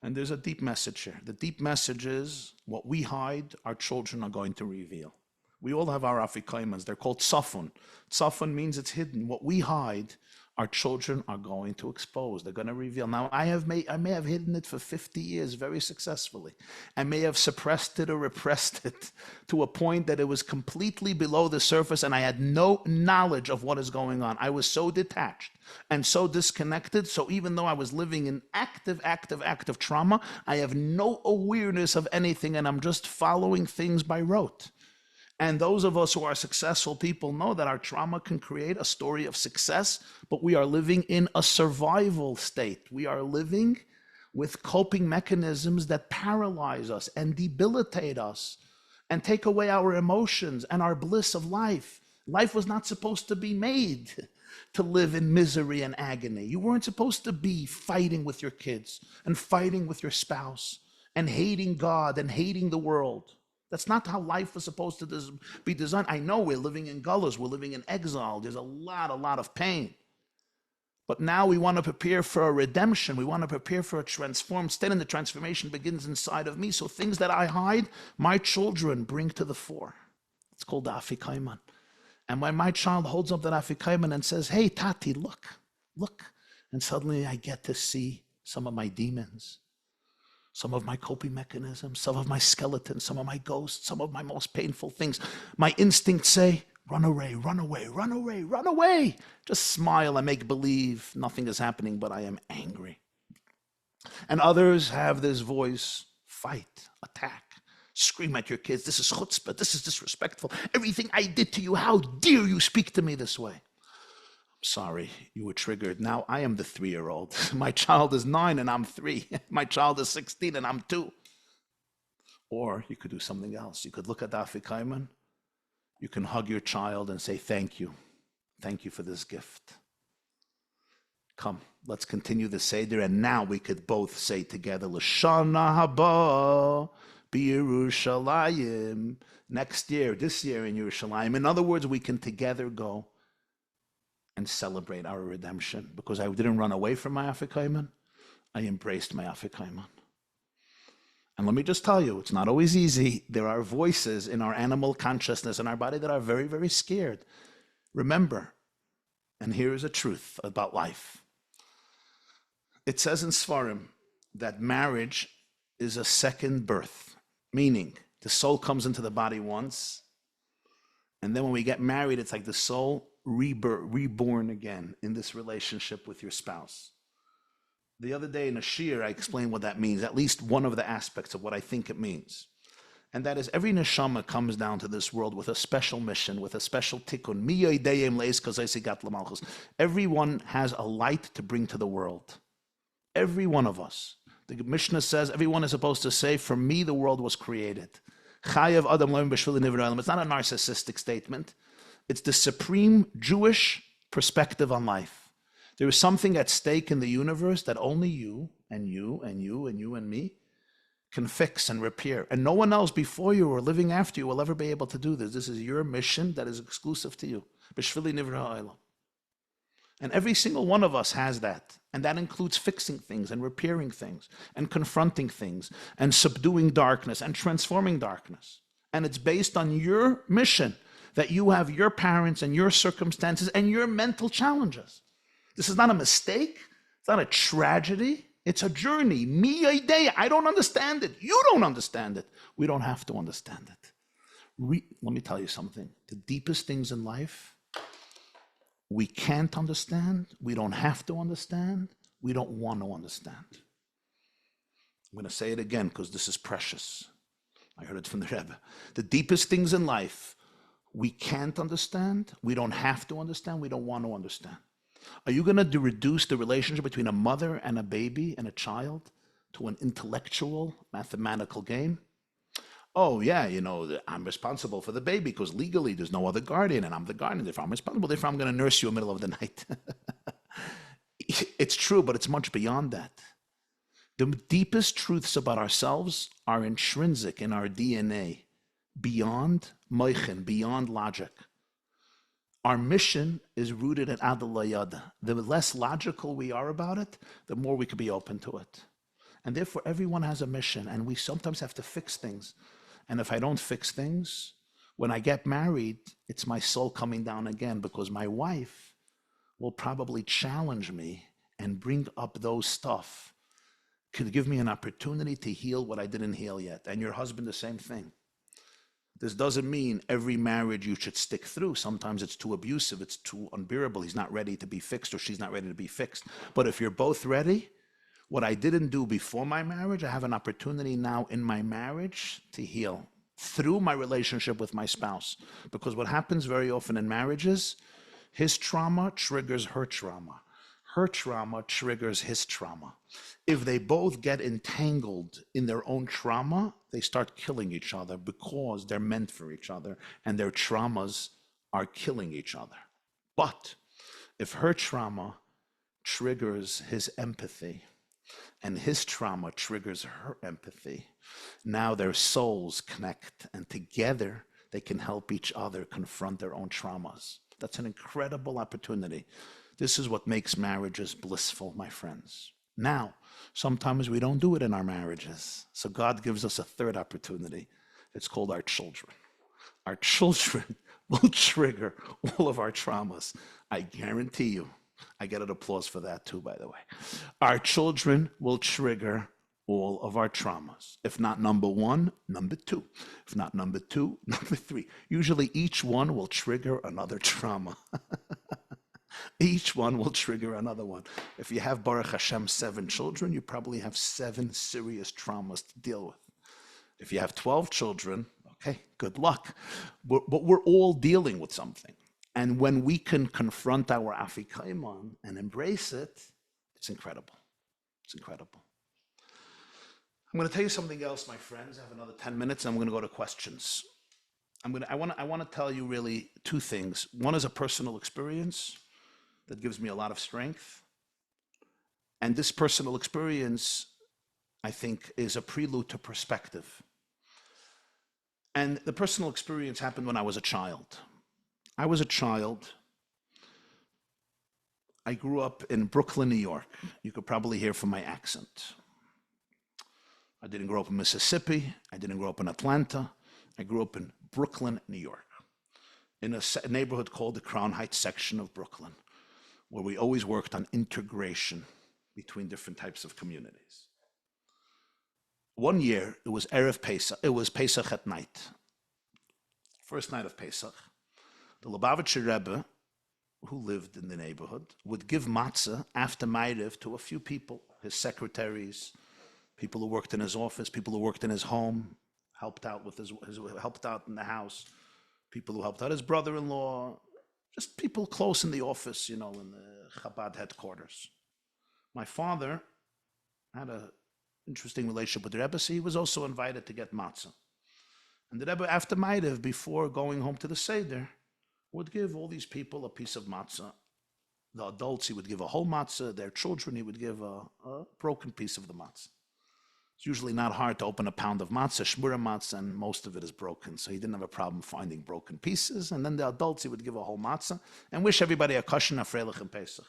And there's a deep message here. The deep message is what we hide, our children are going to reveal. We all have our afikoimens. They're called tzafun. Tzafun means it's hidden. What we hide, our children are going to expose. They're going to reveal. Now, I may have hidden it for 50 years very successfully. I may have suppressed it or repressed it to a point that it was completely below the surface and I had no knowledge of what is going on. I was so detached and so disconnected. So even though I was living in active trauma, I have no awareness of anything and I'm just following things by rote. And those of us who are successful people know that our trauma can create a story of success, but we are living in a survival state. We are living with coping mechanisms that paralyze us and debilitate us and take away our emotions and our bliss of life. Life was not supposed to be made to live in misery and agony. You weren't supposed to be fighting with your kids and fighting with your spouse and hating God and hating the world. That's not how life was supposed to be designed. I know we're living in gullahs, we're living in exile. There's a lot of pain. But now we want to prepare for a redemption. We want to prepare for a transformed state, and the transformation begins inside of me. So things that I hide, my children bring to the fore. It's called the afikomen. And when my child holds up that afikomen and says, hey, Tati, look. And suddenly I get to see some of my demons. Some of my coping mechanisms, some of my skeletons, some of my ghosts, some of my most painful things. My instincts say, run away, run away, run away, run away. Just smile and make believe nothing is happening, but I am angry. And others have this voice, fight, attack, scream at your kids. This is chutzpah, this is disrespectful. Everything I did to you, how dare you speak to me this way? Sorry, you were triggered. Now I am the 3-year-old. My child is 9 and I'm 3. My child is 16 and I'm 2. Or you could do something else. You could look at the afikomen. You can hug your child and say, thank you. Thank you for this gift. Come, let's continue the Seder. And now we could both say together, L'shana haba b'Yerushalayim. Next year, this year in Yerushalayim. In other words, we can together go and celebrate our redemption, because I didn't run away from my afikomen. I embraced my afikomen. And let me just tell you, it's not always easy. There are voices in our animal consciousness in our body that are very, very scared. Remember, and here is a truth about life. It says in Sfarim that marriage is a second birth, meaning the soul comes into the body once, and then when we get married, it's like the soul reborn again in this relationship with your spouse. The other day in a shir, I explained what that means, at least one of the aspects of what I think it means. And that is, every neshama comes down to this world with a special mission, with a special tikkun. Everyone has a light to bring to the world. Every one of us. The Mishnah says, everyone is supposed to say, for me the world was created. It's not a narcissistic statement. It's the supreme Jewish perspective on life. There is something at stake in the universe that only you and you and you and you and me can fix and repair. And no one else before you or living after you will ever be able to do this. This is your mission that is exclusive to you. And every single one of us has that. And that includes fixing things and repairing things and confronting things and subduing darkness and transforming darkness. And it's based on your mission, that you have your parents and your circumstances and your mental challenges. This is not a mistake. It's not a tragedy. It's a journey. I don't understand it. You don't understand it. We don't have to understand it. Let me tell you something. The deepest things in life We can't understand. We don't have to understand. We don't want to understand. I'm going to say it again because this is precious. I heard it from the Rebbe. The deepest things in life, we can't understand. We don't have to understand. We don't want to understand. Are you going to reduce the relationship between a mother and a baby and a child to an intellectual, mathematical game? Oh, yeah, I'm responsible for the baby because legally there's no other guardian and I'm the guardian. Therefore, I'm responsible. Therefore, I'm going to nurse you in the middle of the night. It's true, but it's much beyond that. The deepest truths about ourselves are intrinsic in our DNA, beyond moichin, beyond logic. Our mission is rooted in Adalayada. The less logical we are about it, the more we could be open to it. And therefore, everyone has a mission, and we sometimes have to fix things. And if I don't fix things, when I get married, it's my soul coming down again because my wife will probably challenge me and bring up those stuff. Could give me an opportunity to heal what I didn't heal yet. And your husband, the same thing. This doesn't mean every marriage you should stick through. Sometimes it's too abusive, it's too unbearable. He's not ready to be fixed or she's not ready to be fixed. But if you're both ready, what I didn't do before my marriage, I have an opportunity now in my marriage to heal through my relationship with my spouse. Because what happens very often in marriages, his trauma triggers her trauma. Her trauma triggers his trauma. If they both get entangled in their own trauma, they start killing each other because they're meant for each other and their traumas are killing each other. But if her trauma triggers his empathy and his trauma triggers her empathy, now their souls connect and together they can help each other confront their own traumas. That's an incredible opportunity. This is what makes marriages blissful, my friends. Now, sometimes we don't do it in our marriages. So God gives us a third opportunity. It's called our children. Our children will trigger all of our traumas. I guarantee you. I get an applause for that too, by the way. Our children will trigger all of our traumas. If not number one, number two. If not number two, number three. Usually each one will trigger another trauma. Each one will trigger another one. If you have, Baruch Hashem, 7 children, you probably have 7 serious traumas to deal with. If you have 12 children, okay, good luck. But we're all dealing with something. And when we can confront our afikaiman and embrace it, it's incredible. It's incredible. I'm going to tell you something else, my friends. I have another 10 minutes, and I'm going to go to questions. I want to tell you really 2 things. One is a personal experience that gives me a lot of strength. And this personal experience, I think, is a prelude to perspective. And the personal experience happened when I was a child. I was a child. I grew up in Brooklyn, New York. You could probably hear from my accent. I didn't grow up in Mississippi. I didn't grow up in Atlanta. I grew up in Brooklyn, New York, in a neighborhood called the Crown Heights section of Brooklyn, where we always worked on integration between different types of communities. One year, it was Erev Pesach. It was Pesach at night. First night of Pesach. The Lubavitcher Rebbe, who lived in the neighborhood, would give matzah after Ma'ariv to a few people, his secretaries, people who worked in his office, people who worked in his home, helped out with helped out in the house, people who helped out his brother-in-law, just people close in the office, in the Chabad headquarters. My father had an interesting relationship with the Rebbe, so he was also invited to get matzah. And the Rebbe, after Ma'ariv, before going home to the Seder, would give all these people a piece of matzah. The adults, he would give a whole matzah. Their children, he would give a broken piece of the matzah. It's usually not hard to open a pound of matzah, shmura matzah, and most of it is broken. So he didn't have a problem finding broken pieces. And then the adults, he would give a whole matzah and wish everybody a kosher freilich and Pesach.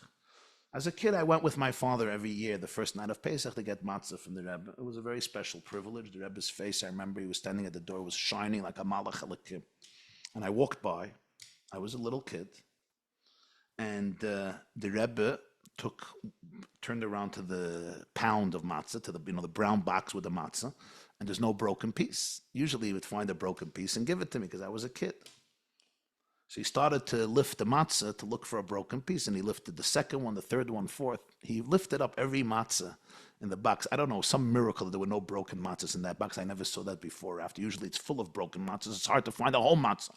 As a kid, I went with my father every year, the first night of Pesach, to get matzah from the Rebbe. It was a very special privilege. The Rebbe's face, I remember, he was standing at the door, was shining like a malach elikim. And I walked by. I was a little kid. And the Rebbe turned around to the pound of matzah, to the brown box with the matzah, and there's no broken piece. Usually he would find a broken piece and give it to me because I was a kid. So he started to lift the matzah to look for a broken piece, and he lifted the second one, the third one, fourth. He lifted up every matzah in the box. I don't know, some miracle that there were no broken matzahs in that box. I never saw that before or after. Usually it's full of broken matzahs. It's hard to find a whole matzah.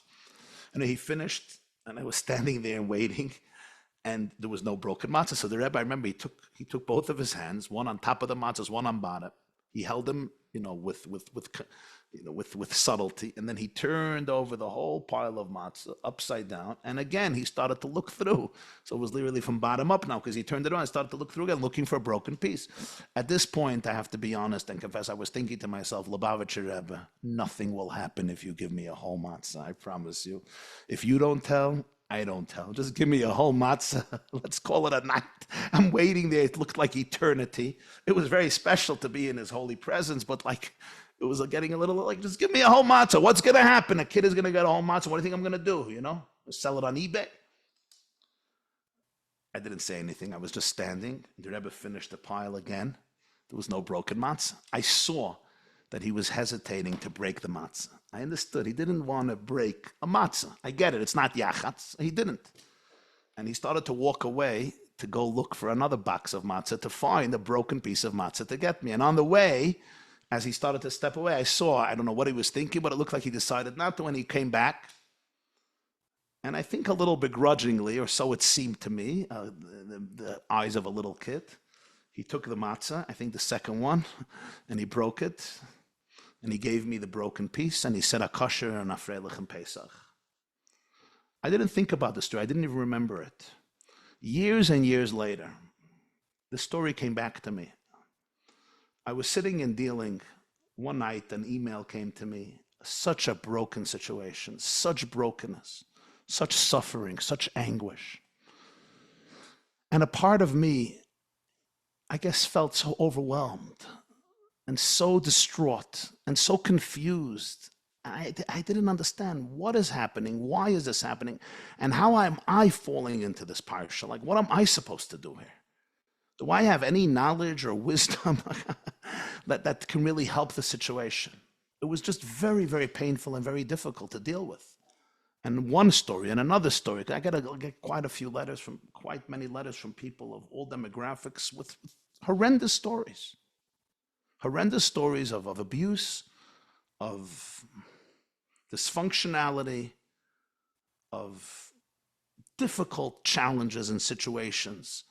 And he finished, and I was standing there and waiting, and there was no broken matzah. So the Rebbe, I remember, he took both of his hands, one on top of the matzahs, one on bottom. He held them, with subtlety, and then he turned over the whole pile of matzah upside down, and again he started to look through. So it was literally from bottom up now, because he turned it on and started to look through again, looking for a broken piece. At this point, I have to be honest and confess, I was thinking to myself, Lubavitcher Rebbe, nothing will happen if you give me a whole matzah, I promise you. If you don't tell, I don't tell. Just give me a whole matzah. Let's call it a night. I'm waiting there. It looked like eternity. It was very special to be in his holy presence, but it was getting a little like, just give me a whole matzah. What's going to happen? A kid is going to get a whole matzah. What do you think I'm going to do? Sell it on eBay? I didn't say anything. I was just standing. The Rebbe finished the pile again. There was no broken matzah. I saw that he was hesitating to break the matzah. I understood. He didn't want to break a matzah. I get it. It's not yachatz. He didn't. And he started to walk away to go look for another box of matzah to find a broken piece of matzah to get me. And on the way, as he started to step away, I don't know what he was thinking, but it looked like he decided not to when he came back. And I think a little begrudgingly, or so it seemed to me, the eyes of a little kid, he took the matzah, I think the second one, and he broke it. And he gave me the broken piece, and he said, Akasher and Afreilich and Pesach. I didn't think about the story. I didn't even remember it. Years and years later, the story came back to me. I was sitting and dealing. One night, an email came to me. Such a broken situation, such brokenness, such suffering, such anguish. And a part of me, I guess, felt so overwhelmed and so distraught and so confused. I didn't understand what is happening, why is this happening, and how am I falling into this parsha? Like, what am I supposed to do here? Do I have any knowledge or wisdom that can really help the situation? It was just very, very painful and very difficult to deal with. And one story and another story. I get quite many letters from people of all demographics with horrendous stories. Horrendous stories of abuse, of dysfunctionality, of difficult challenges and situations,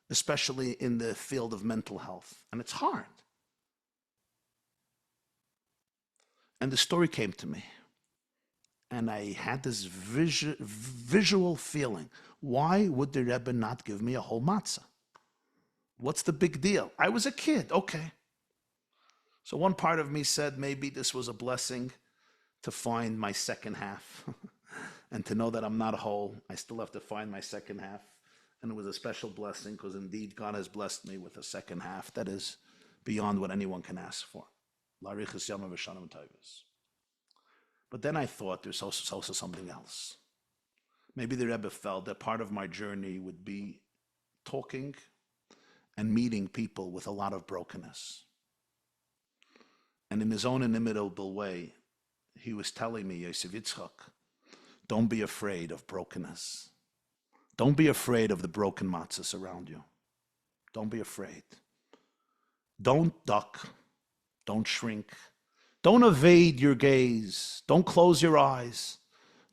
especially in the field of mental health. And it's hard. And the story came to me. And I had this visual feeling. Why would the Rebbe not give me a whole matzah? What's the big deal? I was a kid, okay. So one part of me said maybe this was a blessing to find my second half and to know that I'm not whole. I still have to find my second half. And it was a special blessing because indeed God has blessed me with a second half that is beyond what anyone can ask for. L'arichas yamav v'shanim tovos. But then I thought there's also something else. Maybe the Rebbe felt that part of my journey would be talking and meeting people with a lot of brokenness. And in his own inimitable way, he was telling me, Yosef Yitzchak, don't be afraid of brokenness. Don't be afraid of the broken matzahs around you. Don't be afraid. Don't duck. Don't shrink. Don't evade your gaze. Don't close your eyes.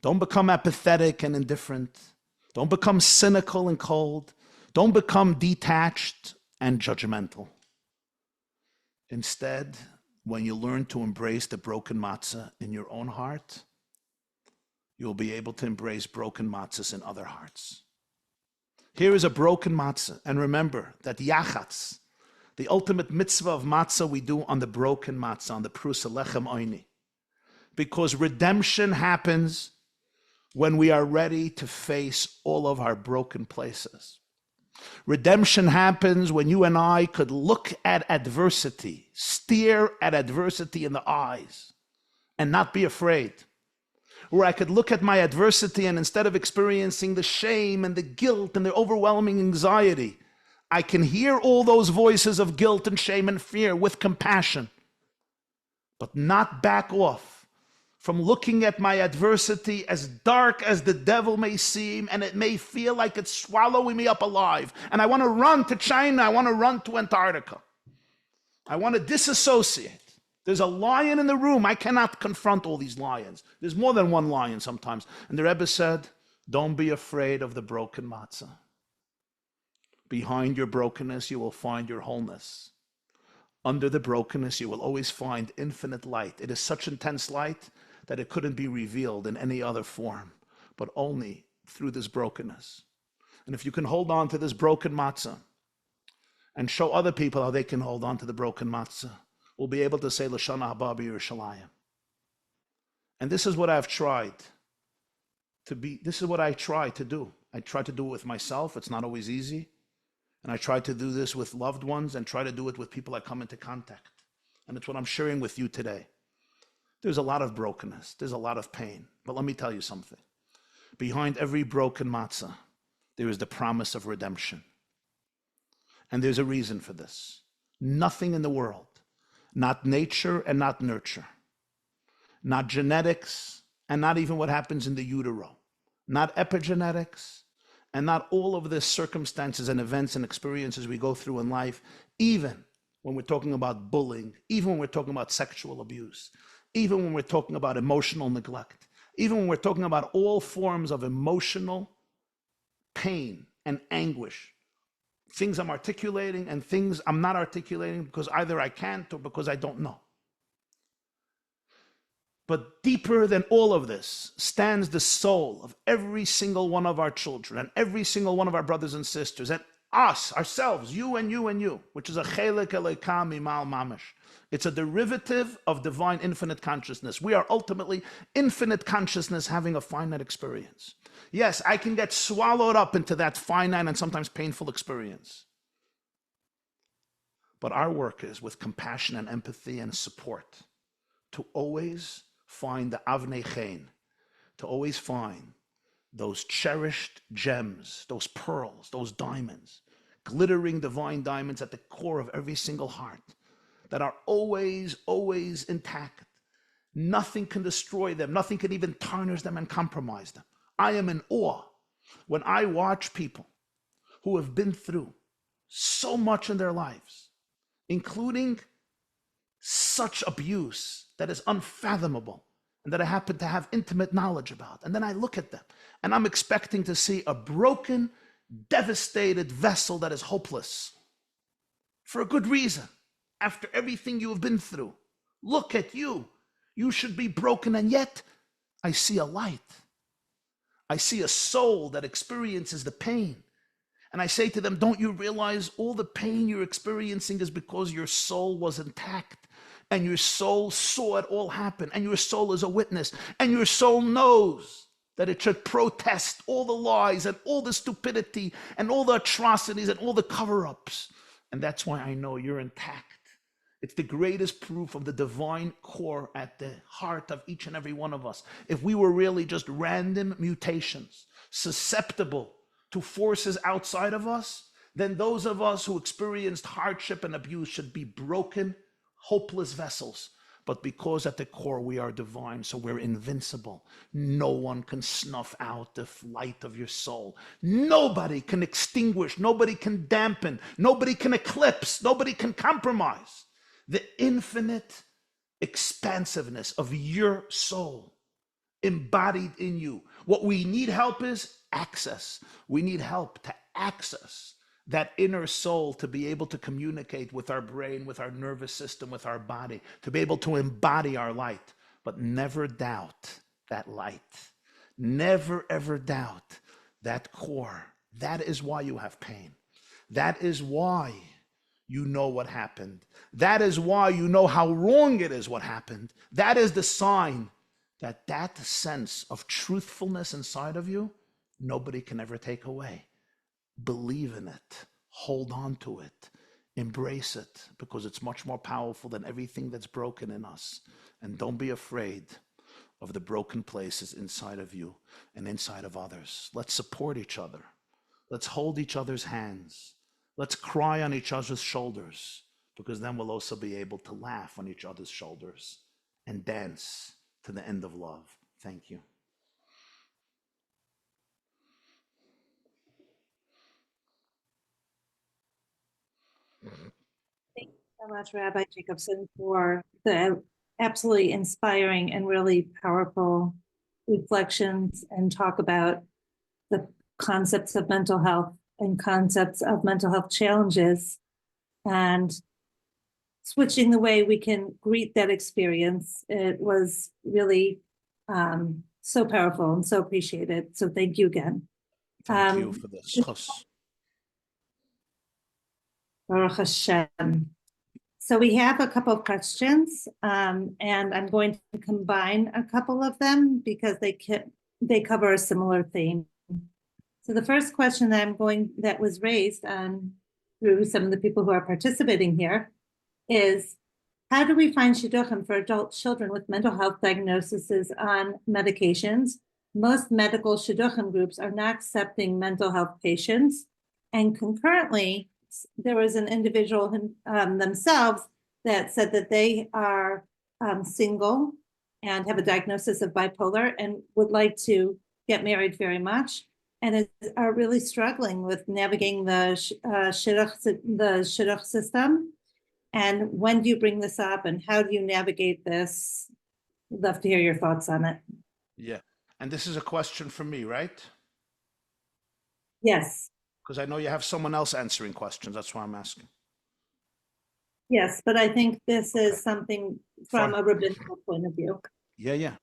Don't become apathetic and indifferent. Don't become cynical and cold. Don't become detached and judgmental. Instead, when you learn to embrace the broken matzah in your own heart, you'll be able to embrace broken matzahs in other hearts. Here is a broken matzah, and remember that yachatz, the ultimate mitzvah of matzah, we do on the broken matzah, on the prusa lechem oini. Because redemption happens when we are ready to face all of our broken places. Redemption happens when you and I could look at adversity, stare at adversity in the eyes, and not be afraid. Where I could look at my adversity and instead of experiencing the shame and the guilt and the overwhelming anxiety, I can hear all those voices of guilt and shame and fear with compassion, but not back off from looking at my adversity, as dark as the devil may seem, and it may feel like it's swallowing me up alive. And I want to run to China. I want to run to Antarctica. I want to disassociate. There's a lion in the room. I cannot confront all these lions. There's more than one lion sometimes. And the Rebbe said, don't be afraid of the broken matzah. Behind your brokenness, you will find your wholeness. Under the brokenness, you will always find infinite light. It is such intense light that it couldn't be revealed in any other form, but only through this brokenness. And if you can hold on to this broken matzah and show other people how they can hold on to the broken matzah, we'll be able to say L'shana haba b'Yerushalayim. And this is what I've tried to be. This is what I try to do. I try to do it with myself. It's not always easy. And I try to do this with loved ones and try to do it with people I come into contact. And it's what I'm sharing with you today. There's a lot of brokenness. There's a lot of pain. But let me tell you something. Behind every broken matzah, there is the promise of redemption. And there's a reason for this. Nothing in the world, not nature and not nurture, not genetics and not even what happens in the utero, not epigenetics, and not all of the circumstances and events and experiences we go through in life, even when we're talking about bullying, even when we're talking about sexual abuse, even when we're talking about emotional neglect, even when we're talking about all forms of emotional pain and anguish, things I'm articulating and things I'm not articulating because either I can't or because I don't know. But deeper than all of this stands the soul of every single one of our children and every single one of our brothers and sisters and us, ourselves, you and you and you, which is a chelek eloka mimal mamash. It's a derivative of divine infinite consciousness. We are ultimately infinite consciousness having a finite experience. Yes, I can get swallowed up into that finite and sometimes painful experience. But our work is with compassion and empathy and support to always find the Avnei Chein, to always find those cherished gems, those pearls, those diamonds, glittering divine diamonds at the core of every single heart that are always, always intact. Nothing can destroy them. Nothing can even tarnish them and compromise them. I am in awe when I watch people who have been through so much in their lives, including such abuse that is unfathomable and that I happen to have intimate knowledge about. And then I look at them and I'm expecting to see a broken, devastated vessel that is hopeless for a good reason. After everything you have been through, look at you. You should be broken, and yet I see a light. I see a soul that experiences the pain. And I say to them, don't you realize all the pain you're experiencing is because your soul was intact and your soul saw it all happen and your soul is a witness and your soul knows that it should protest all the lies and all the stupidity and all the atrocities and all the cover-ups. And that's why I know you're intact. It's the greatest proof of the divine core at the heart of each and every one of us. If we were really just random mutations, susceptible to forces outside of us, then those of us who experienced hardship and abuse should be broken, hopeless vessels. But because at the core we are divine, so we're invincible. No one can snuff out the light of your soul. Nobody can extinguish, nobody can dampen, nobody can eclipse, nobody can compromise the infinite expansiveness of your soul embodied in you. What we need help is access. We need help to access that inner soul to be able to communicate with our brain, with our nervous system, with our body, to be able to embody our light. But never doubt that light. Never ever doubt that core. That is why you have pain. That is why you know what happened. That is why you know how wrong it is what happened. That is the sign that that sense of truthfulness inside of you, nobody can ever take away. Believe in it. Hold on to it. Embrace it, because it's much more powerful than everything that's broken in us. And don't be afraid of the broken places inside of you and inside of others. Let's support each other. Let's hold each other's hands. Let's cry on each other's shoulders, because then we'll also be able to laugh on each other's shoulders and dance to the end of love. Thank you. Thank you so much, Rabbi Jacobson, for the absolutely inspiring and really powerful reflections and talk about the concepts of mental health and concepts of mental health challenges and switching the way we can greet that experience. It was really so powerful and so appreciated. So thank you again. Thank you for the schus. Baruch Hashem. So we have a couple of questions, and I'm going to combine a couple of them because they cover a similar theme. So the first question that was raised through some of the people who are participating here is, how do we find shidduchim for adult children with mental health diagnoses on medications? Most medical shidduchim groups are not accepting mental health patients, and concurrently, there was an individual themselves that said that they are single and have a diagnosis of bipolar and would like to get married very much, and are really struggling with navigating the shidduch system. And when do you bring this up, and how do you navigate this? I'd love to hear your thoughts on it. Yeah. And this is a question for me, right? Yes. Because I know you have someone else answering questions. That's why I'm asking. Yes, but I think this is something from a rabbinical point of view. Yeah.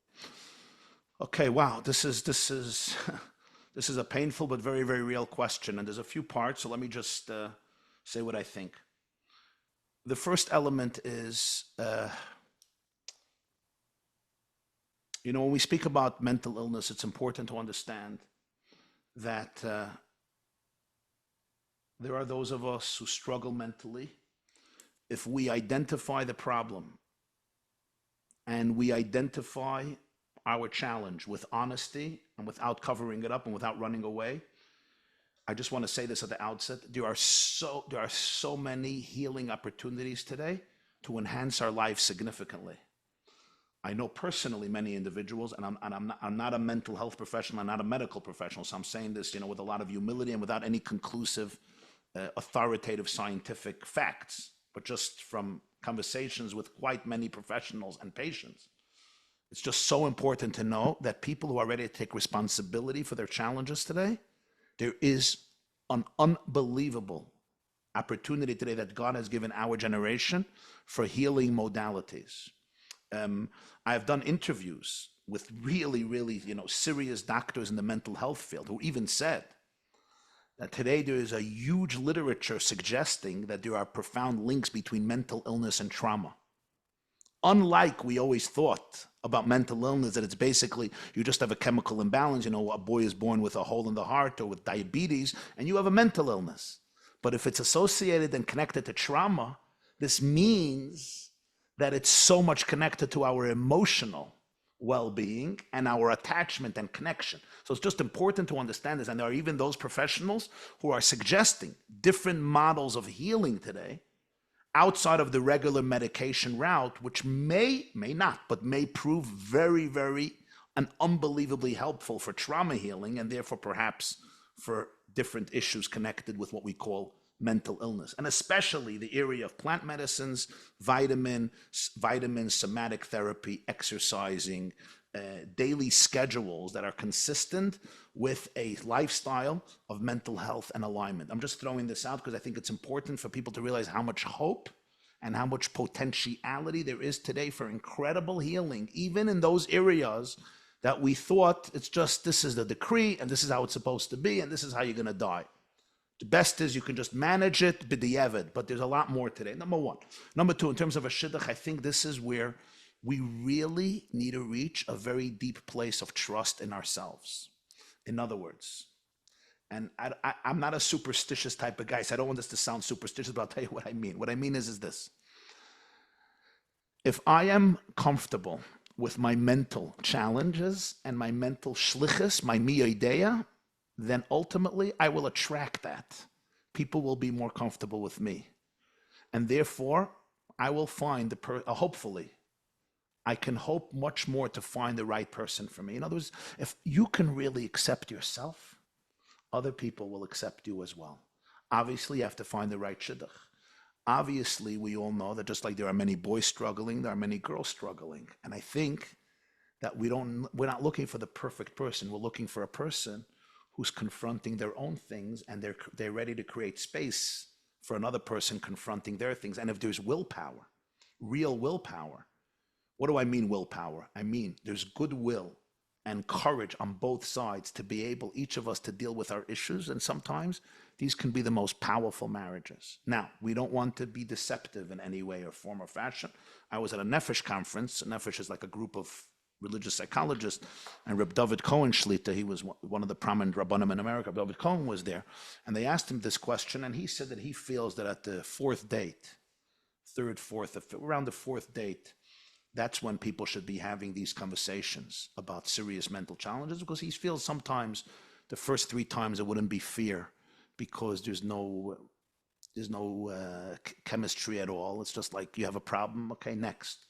Okay. Wow. This is this is a painful but very, very real question, and there's a few parts. So let me just say what I think. The first element is, when we speak about mental illness, it's important to understand that there are those of us who struggle mentally. If we identify the problem and we identify our challenge with honesty and without covering it up and without running away, I just want to say this at the outset. There are so many healing opportunities today to enhance our life significantly. I know personally many individuals, and I'm not a mental health professional, I'm not a medical professional, so I'm saying this, with a lot of humility and without any conclusive, authoritative scientific facts, but just from conversations with quite many professionals and patients. It's just so important to know that people who are ready to take responsibility for their challenges today, there is an unbelievable opportunity today that God has given our generation for healing modalities. I've done interviews with really, really, serious doctors in the mental health field who even said that today there is a huge literature suggesting that there are profound links between mental illness and trauma. Unlike we always thought about mental illness, that it's basically you just have a chemical imbalance, a boy is born with a hole in the heart or with diabetes, and you have a mental illness. But if it's associated and connected to trauma, this means that it's so much connected to our emotional well-being and our attachment and connection. So it's just important to understand this. And there are even those professionals who are suggesting different models of healing today outside of the regular medication route, which may not, but may prove very, very and unbelievably helpful for trauma healing, and therefore perhaps for different issues connected with what we call mental illness, and especially the area of plant medicines, vitamins, somatic therapy, exercising, daily schedules that are consistent with a lifestyle of mental health and alignment. I'm just throwing this out because I think it's important for people to realize how much hope and how much potentiality there is today for incredible healing, even in those areas that we thought it's just, this is the decree and this is how it's supposed to be and this is how you're going to die. The best is you can just manage it, b'diavad, but there's a lot more today. Number one. Number two, in terms of a shidduch, I think this is where we really need to reach a very deep place of trust in ourselves. In other words, and I'm not a superstitious type of guy, so I don't want this to sound superstitious, but I'll tell you what I mean. What I mean is this. If I am comfortable with my mental challenges and my mental shlichus, my miyodea, then ultimately I will attract that. People will be more comfortable with me. And therefore, I will find, hopefully, I can hope much more to find the right person for me. In other words, if you can really accept yourself, other people will accept you as well. Obviously, you have to find the right shidduch. Obviously, we all know that just like there are many boys struggling, there are many girls struggling. And I think that we're not looking for the perfect person. We're looking for a person who's confronting their own things, and they're ready to create space for another person confronting their things. And if there's willpower, real willpower, what do I mean willpower? I mean there's goodwill and courage on both sides to be able, each of us, to deal with our issues. And sometimes these can be the most powerful marriages. Now, we don't want to be deceptive in any way or form or fashion. I was at a Nefesh conference. Nefesh is like a group of religious psychologists, and Reb David Cohen Shlita, he was one of the prominent Rabbanim in America. Reb David Cohen was there, and they asked him this question, and he said that he feels that at the fourth date, around the fourth date, that's when people should be having these conversations about serious mental challenges, because he feels sometimes the first 3 times it wouldn't be fair because there's no chemistry at all. It's just like you have a problem, okay, next.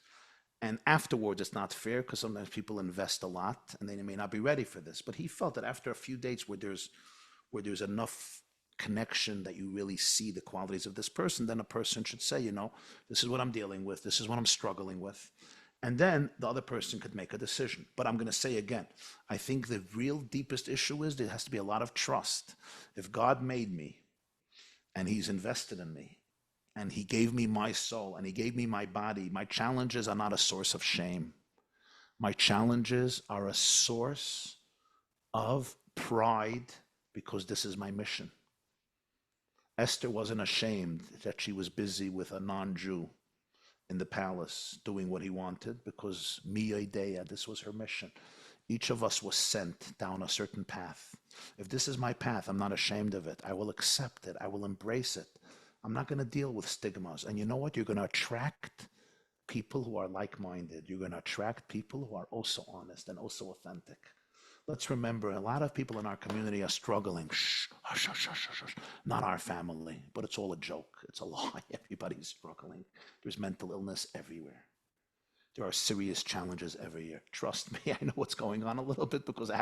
And afterwards, it's not fair because sometimes people invest a lot and they may not be ready for this. But he felt that after a few dates where there's enough connection that you really see the qualities of this person, then a person should say, this is what I'm dealing with, this is what I'm struggling with. And then the other person could make a decision. But I'm going to say again, I think the real deepest issue is there has to be a lot of trust. If God made me and he's invested in me, and he gave me my soul, and he gave me my body, my challenges are not a source of shame. My challenges are a source of pride, because this is my mission. Esther wasn't ashamed that she was busy with a non-Jew in the palace doing what he wanted, because Miyodea, this was her mission. Each of us was sent down a certain path. If this is my path, I'm not ashamed of it. I will accept it. I will embrace it. I'm not going to deal with stigmas. And you know what? You're going to attract people who are like-minded. You're going to attract people who are also honest and also authentic. Let's remember, a lot of people in our community are struggling. Shh, hush, hush, hush, hush, hush. Not our family, but it's all a joke. It's a lie. Everybody's struggling. There's mental illness everywhere. There are serious challenges every year. Trust me, I know what's going on a little bit because I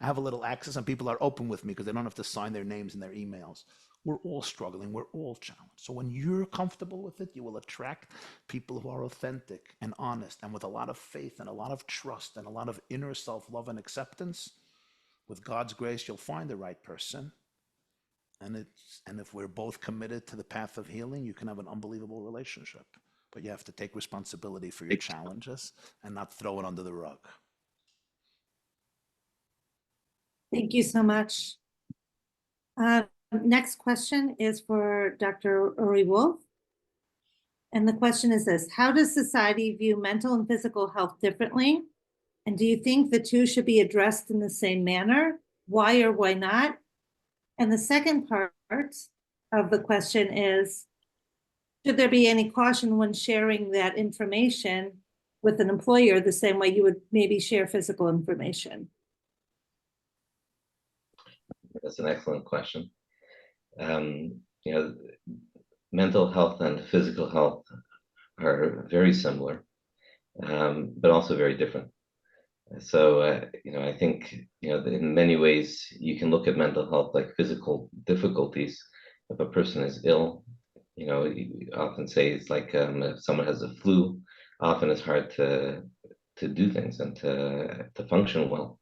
have a little access, and people are open with me because they don't have to sign their names in their emails. We're all struggling. We're all challenged. So when you're comfortable with it, you will attract people who are authentic and honest and with a lot of faith and a lot of trust and a lot of inner self-love and acceptance. With God's grace, you'll find the right person. And if we're both committed to the path of healing, you can have an unbelievable relationship. But you have to take responsibility for your challenges and not throw it under the rug. Thank you so much. Next question is for Dr. Uri Wolf. And the question is this: how does society view mental and physical health differently? And do you think the two should be addressed in the same manner? Why or why not? And the second part of the question is, should there be any caution when sharing that information with an employer the same way you would maybe share physical information? That's an excellent question. Mental health and physical health are very similar, but also very different. So, I think, that in many ways you can look at mental health like physical difficulties. If a person is ill, you often say it's like if someone has a flu, often it's hard to do things and to function well.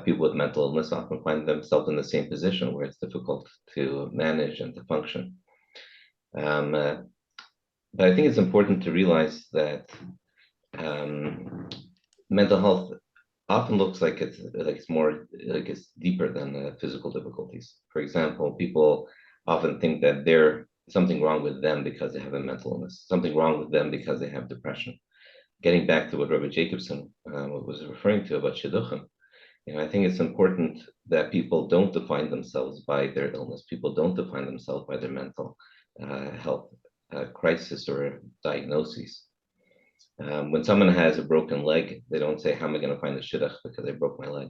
People with mental illness often find themselves in the same position where it's difficult to manage and to function. But I think it's important to realize that mental health often looks like it's more like it's deeper than physical difficulties. For example, people often think that there's something wrong with them because they have a mental illness, something wrong with them because they have depression. Getting back to what Rabbi Jacobson was referring to about shidduchim, I think it's important that people don't define themselves by their illness. People don't define themselves by their mental health crisis or diagnoses. When someone has a broken leg, they don't say, "How am I going to find the shidduch because I broke my leg?"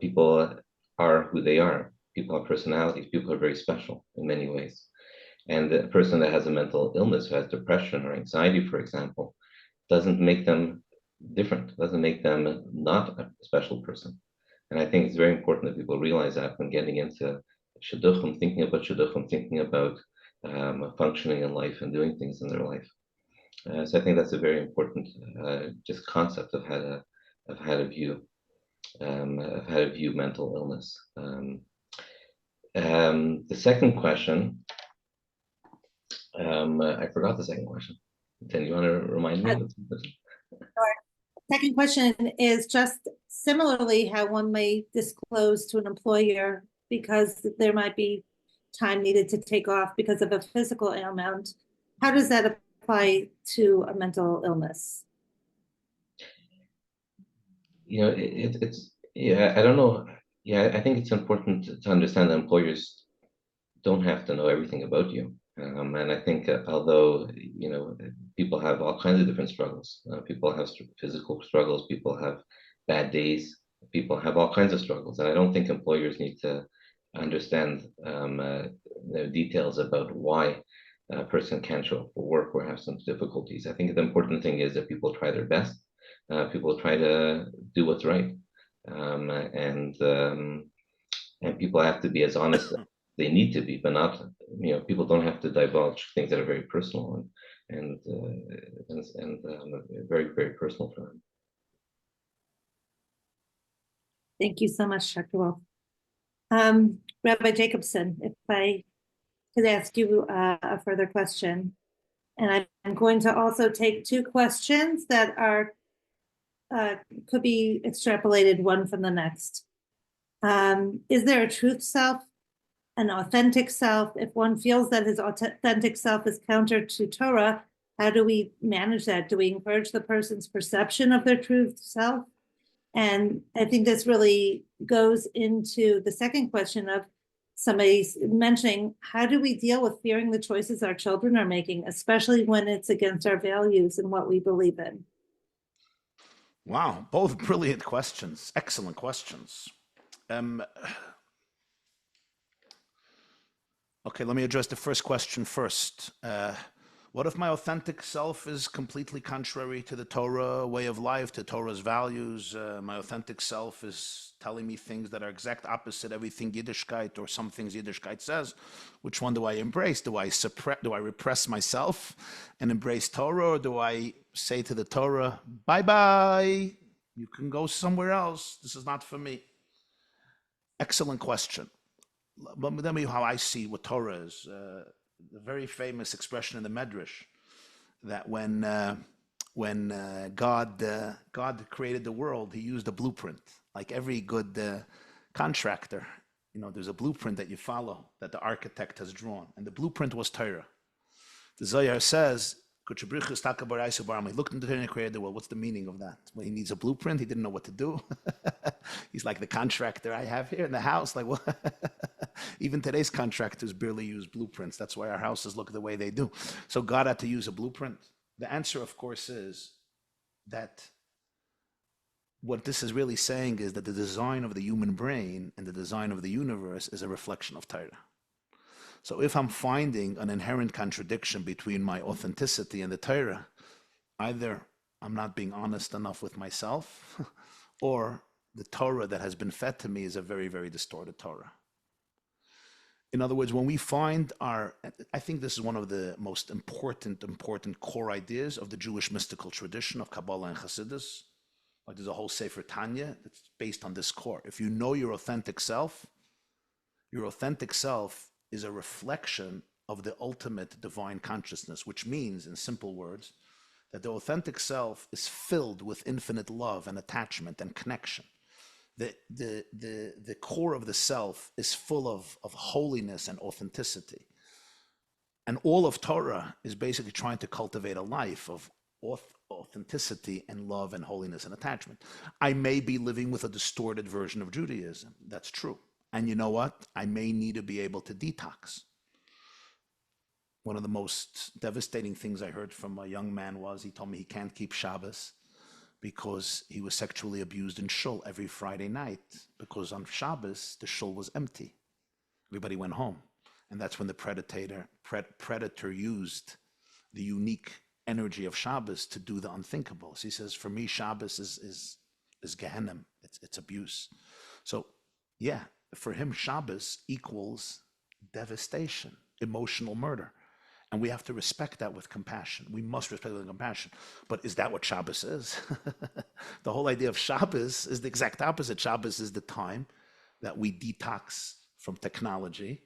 People are who they are. People have personalities. People are very special in many ways. And a person that has a mental illness, who has depression or anxiety, for example, doesn't make them different, doesn't make them not a special person. And I think it's very important that people realize that when getting into shidduchim, thinking about functioning in life and doing things in their life. So I think that's a very important just concept of how to view mental illness. The second question, I forgot the second question. Then you want to remind me? Second question is just similarly how one may disclose to an employer because there might be time needed to take off because of a physical ailment. How does that apply to a mental illness? It's I don't know. I think it's important to understand that employers don't have to know everything about you. And I think although, people have all kinds of different struggles. People have physical struggles, people have bad days, people have all kinds of struggles. And I don't think employers need to understand details about why a person can't show up for work or have some difficulties. I think the important thing is that people try their best. People try to do what's right. And people have to be as honest as they need to be, but not, people don't have to divulge things that are very personal and very, very personal for them. Thank you so much, Dr. Wolf. Rabbi Jacobson, if I could ask you a further question, and I'm going to also take two questions that are could be extrapolated one from the next. Is there a truth self, an authentic self? If one feels that his authentic self is counter to Torah, how do we manage that? Do we encourage the person's perception of their truth self? And I think this really goes into the second question of somebody mentioning, how do we deal with fearing the choices our children are making, especially when it's against our values and what we believe in? Wow, both brilliant questions, excellent questions. Okay, let me address the first question first. What if my authentic self is completely contrary to the Torah way of life, to Torah's values? My authentic self is telling me things that are exact opposite everything Yiddishkeit or some things Yiddishkeit says. Which one do I embrace? Do I suppress? Do I repress myself and embrace Torah, or do I say to the Torah, bye-bye, you can go somewhere else. This is not for me. Excellent question. Let me tell you how I see what Torah is. The very famous expression in the Medrash that when God created the world, he used a blueprint. Like every good contractor, there's a blueprint that you follow, that the architect has drawn. And the blueprint was Torah. The Zohar says, he looked into the Torah and created the world. What's the meaning of that? Well, he needs a blueprint. He didn't know what to do. He's like the contractor I have here in the house. Like, what? Even today's contractors barely use blueprints. That's why our houses look the way they do. So God had to use a blueprint. The answer, of course, is that what this is really saying is that the design of the human brain and the design of the universe is a reflection of Torah. So if I'm finding an inherent contradiction between my authenticity and the Torah, either I'm not being honest enough with myself, or the Torah that has been fed to me is a very, very distorted Torah. In other words, when we find I think this is one of the most important core ideas of the Jewish mystical tradition of Kabbalah and Hasidus. Like there's a whole Sefer Tanya that's based on this core. If you know your authentic self is a reflection of the ultimate divine consciousness, which means, in simple words, that the authentic self is filled with infinite love and attachment and connection. The core of the self is full of holiness and authenticity. And all of Torah is basically trying to cultivate a life of authenticity and love and holiness and attachment. I may be living with a distorted version of Judaism. That's true. And you know what? I may need to be able to detox. One of the most devastating things I heard from a young man was, he told me he can't keep Shabbos because he was sexually abused in shul every Friday night, because on Shabbos, the shul was empty. Everybody went home. And that's when the predator used the unique energy of Shabbos to do the unthinkable. So he says, for me, Shabbos is Gehenna. It's abuse. So yeah, for him, Shabbos equals devastation, emotional murder. And we have to respect that with compassion. We must respect it with compassion. But is that what Shabbos is? The whole idea of Shabbos is the exact opposite. Shabbos is the time that we detox from technology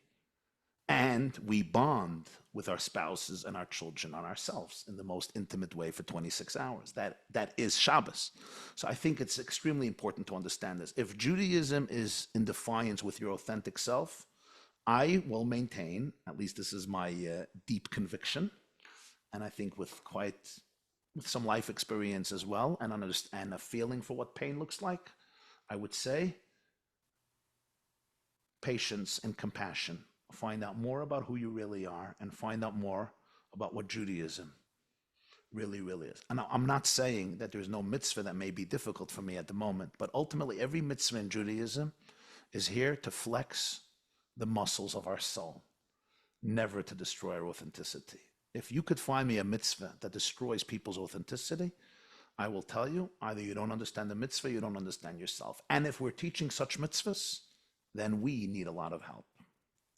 and we bond with our spouses and our children and ourselves in the most intimate way for 26 hours. That is Shabbos. So I think it's extremely important to understand this. If Judaism is in defiance with your authentic self, I will maintain, at least this is my deep conviction, and I think with some life experience as well, and a feeling for what pain looks like, I would say patience and compassion. Find out more about who you really are and find out more about what Judaism really, really is. And I'm not saying that there's no mitzvah that may be difficult for me at the moment, but ultimately every mitzvah in Judaism is here to flex the muscles of our soul, never to destroy our authenticity. If you could find me a mitzvah that destroys people's authenticity, I will tell you, either you don't understand the mitzvah, you don't understand yourself. And if we're teaching such mitzvahs, then we need a lot of help.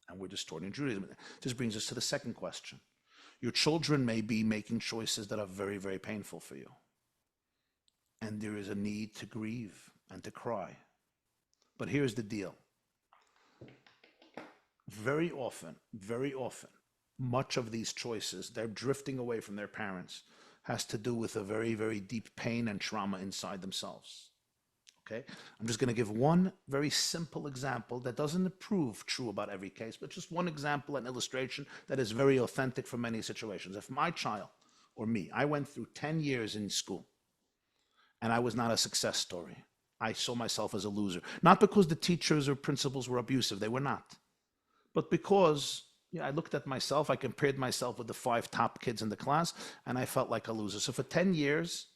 And we're distorting Judaism. This brings us to the second question. Your children may be making choices that are very, very painful for you. And there is a need to grieve and to cry. But here's the deal. Very often, much of these choices, they're drifting away from their parents, has to do with a very, very deep pain and trauma inside themselves. Okay? I'm just going to give one very simple example that doesn't prove true about every case, but just one example, an illustration that is very authentic for many situations. If my child or me, I went through 10 years in school and I was not a success story. I saw myself as a loser. Not because the teachers or principals were abusive, they were not. But because I looked at myself, I compared myself with the 5 top kids in the class, and I felt like a loser. So for 10 years,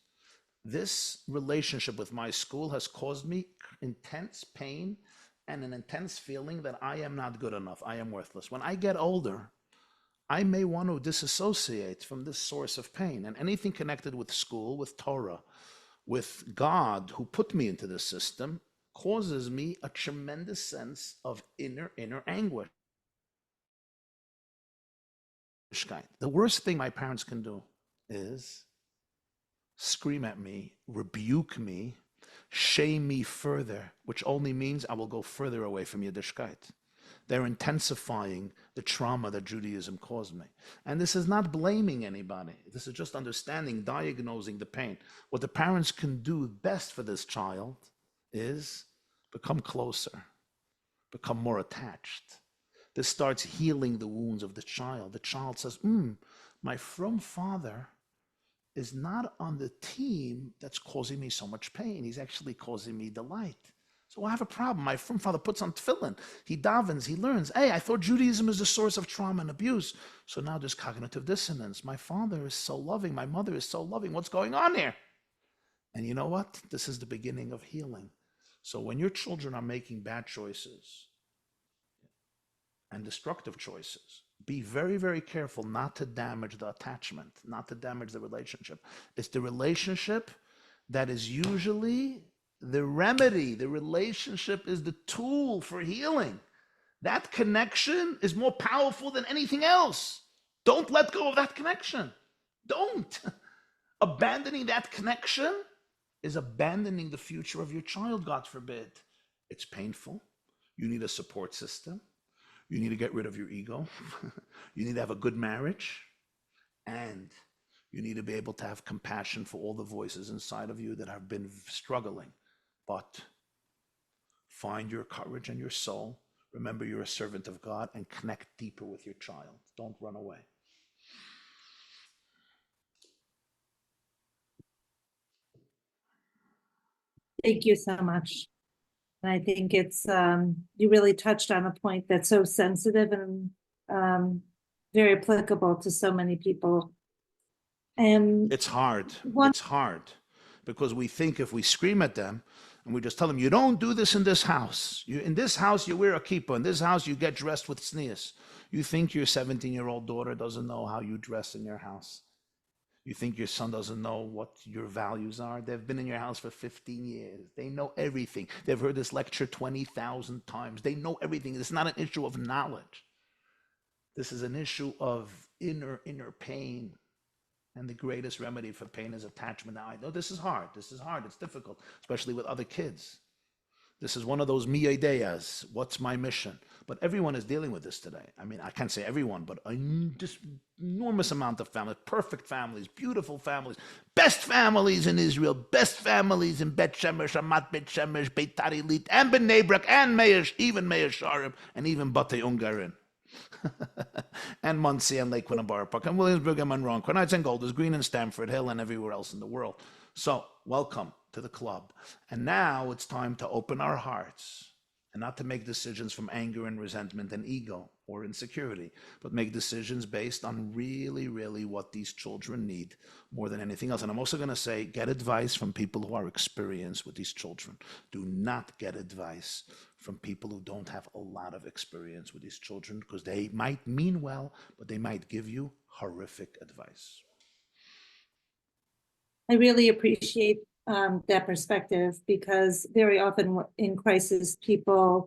this relationship with my school has caused me intense pain and an intense feeling that I am not good enough, I am worthless. When I get older, I may want to disassociate from this source of pain. And anything connected with school, with Torah, with God who put me into this system, causes me a tremendous sense of inner anguish. The worst thing my parents can do is scream at me, rebuke me, shame me further, which only means I will go further away from Yiddishkeit. They're intensifying the trauma that Judaism caused me. And this is not blaming anybody. This is just understanding, diagnosing the pain. What the parents can do best for this child is become closer, become more attached. This starts healing the wounds of the child. The child says, my from father is not on the team that's causing me so much pain. He's actually causing me delight. So I have a problem. My from father puts on tefillin. He davens, he learns. Hey, I thought Judaism is the source of trauma and abuse. So now there's cognitive dissonance. My father is so loving. My mother is so loving. What's going on here? And you know what? This is the beginning of healing. So when your children are making bad choices, and destructive choices, be very, very careful not to damage the attachment, not to damage the relationship. It's the relationship that is usually the remedy. The relationship is the tool for healing. That connection is more powerful than anything else. Don't let go of that connection. Don't. Abandoning that connection is abandoning the future of your child, God forbid. It's painful. You need a support system. You need to get rid of your ego. You need to have a good marriage. And you need to be able to have compassion for all the voices inside of you that have been struggling. But find your courage and your soul. Remember you're a servant of God and connect deeper with your child. Don't run away. Thank you so much. And I think it's, you really touched on a point that's so sensitive and very applicable to so many people. And it's hard. It's hard because we think if we scream at them and we just tell them, you don't do this in this house. In this house, you wear a kippah. In this house, you get dressed with tznius. You think your 17-year-old daughter doesn't know how you dress in your house. You think your son doesn't know what your values are? They've been in your house for 15 years. They know everything. They've heard this lecture 20,000 times. They know everything. It's not an issue of knowledge. This is an issue of inner pain. And the greatest remedy for pain is attachment. Now, I know this is hard. It's difficult, especially with other kids. This is one of those mi ideas. What's my mission? But everyone is dealing with this today. I mean, I can't say everyone, but just enormous amount of families, perfect families, beautiful families, best families in Israel, best families in Bet Shemesh, Amat Bet Shemesh, Beitar Illit, and Bnei Brak, and even Meir Sharim, and even Batei Ungarin. And Muncie and Lakewood and Borough Park and Williamsburg and Monroe and Cornelius and Golders Green and Stamford Hill and everywhere else in the world. So welcome to the club. And now it's time to open our hearts and not to make decisions from anger and resentment and ego or insecurity, but make decisions based on really, really what these children need more than anything else. And I'm also going to say, get advice from people who are experienced with these children. Do not get advice from people who don't have a lot of experience with these children, because they might mean well, but they might give you horrific advice. I really appreciate that perspective, because very often in crisis, people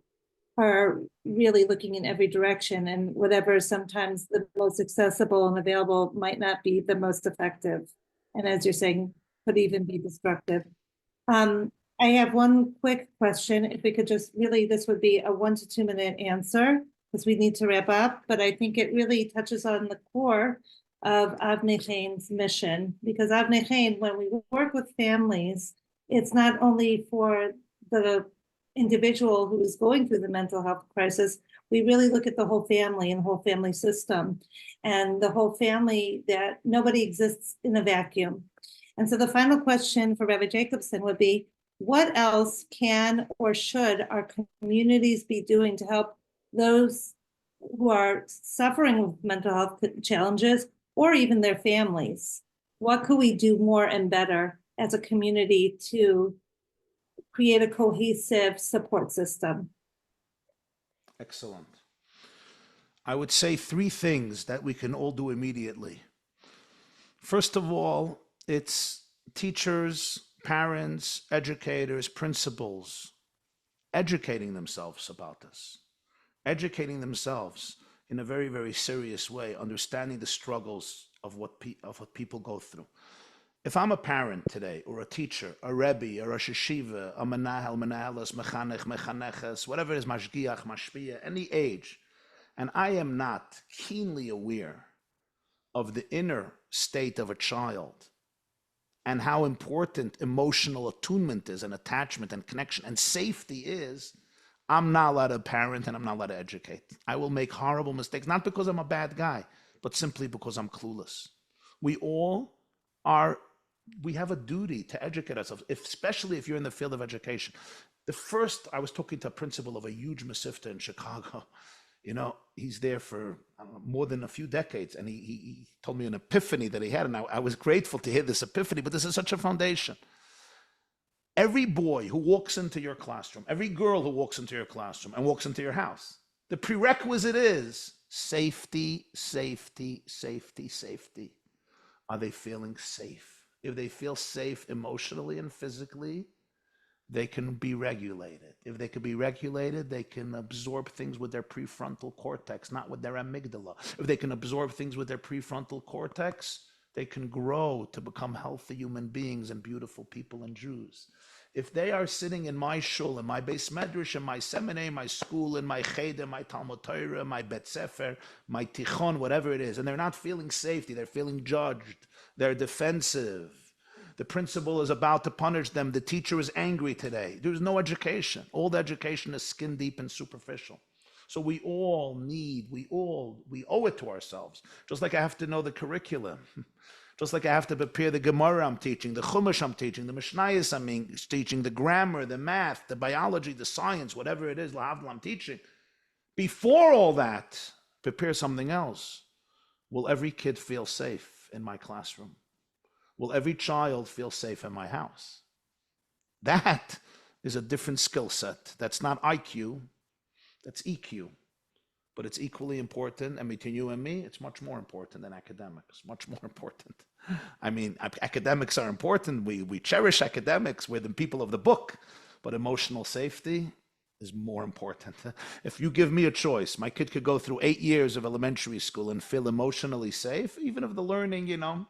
are really looking in every direction, and whatever sometimes the most accessible and available might not be the most effective. And as you're saying, could even be destructive. I have one quick question. If we could just really, this would be a 1 to 2 minute answer, because we need to wrap up, but I think it really touches on the core of Avnei Chein's mission, because Avnei Chein, when we work with families, it's not only for the individual who is going through the mental health crisis, we really look at the whole family and the whole family system, and the whole family, that nobody exists in a vacuum. And so the final question for Rabbi Jacobson would be, what else can or should our communities be doing to help those who are suffering with mental health challenges, or even their families? What could we do more and better as a community to create a cohesive support system? Excellent. I would say 3 things that we can all do immediately. First of all, it's teachers, parents, educators, principals, educating themselves about this, educating themselves in a very, very serious way, understanding the struggles of what people go through. If I'm a parent today, or a teacher, a Rabbi, or a Yeshiva, a Menahel, Menaheles, Mechanech, Mechaneches, whatever it is, Mashgiach, Mashpia, any age, and I am not keenly aware of the inner state of a child, and how important emotional attunement is, and attachment and connection and safety is, I'm not allowed to parent and I'm not allowed to educate. I will make horrible mistakes, not because I'm a bad guy, but simply because I'm clueless. We have a duty to educate ourselves, especially if you're in the field of education. I was talking to a principal of a huge masifta in Chicago. You know, he's there for more than a few decades, and he told me an epiphany that he had, and I was grateful to hear this epiphany, but this is such a foundation. Every boy who walks into your classroom, every girl who walks into your classroom and walks into your house, the prerequisite is safety, safety, safety, safety. Are they feeling safe? If they feel safe emotionally and physically, they can be regulated. If they can be regulated, they can absorb things with their prefrontal cortex, not with their amygdala. If they can absorb things with their prefrontal cortex, they can grow to become healthy human beings and beautiful people and Jews. If they are sitting in my shul, in my beis medrash, in my seminary, my school, in my cheder, my Talmud Torah, my bet sefer, my tichon, whatever it is, and they're not feeling safety, they're feeling judged, they're defensive, the principal is about to punish them, the teacher is angry today, there's no education. All the education is skin deep and superficial. So we owe it to ourselves. Just like I have to know the curriculum, just like I have to prepare the Gemara I'm teaching, the Chumash I'm teaching, the Mishnayos I'm teaching, the grammar, the math, the biology, the science, whatever it is, Lahavdil I'm teaching. Before all that, prepare something else. Will every kid feel safe in my classroom? Will every child feel safe in my house? That is a different skill set. That's not IQ, that's EQ. But it's equally important, and between you and me, it's much more important than academics, much more important. I mean, academics are important. We cherish academics. We're the people of the book, but emotional safety is more important. If you give me a choice, my kid could go through 8 years of elementary school and feel emotionally safe, even if the learning,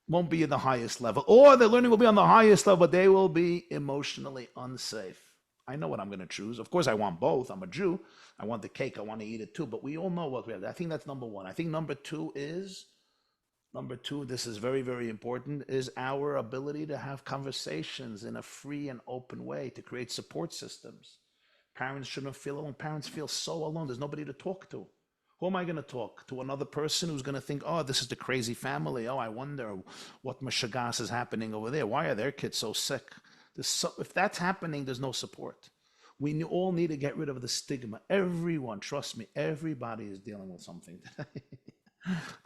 won't be at the highest level, or the learning will be on the highest level, but they will be emotionally unsafe. I know what I'm going to choose. Of course, I want both. I'm a Jew. I want the cake. I want to eat it too. But we all know what we have. I think that's number one. I think number two, this is very, very important, is our ability to have conversations in a free and open way to create support systems. Parents shouldn't feel alone. Parents feel so alone. There's nobody to talk to. Who am I going to talk to? Another person who's going to think, oh, this is the crazy family. Oh, I wonder what mashagas is happening over there. Why are their kids so sick? If that's happening, there's no support. We all need to get rid of the stigma. Everyone, trust me, everybody is dealing with something today.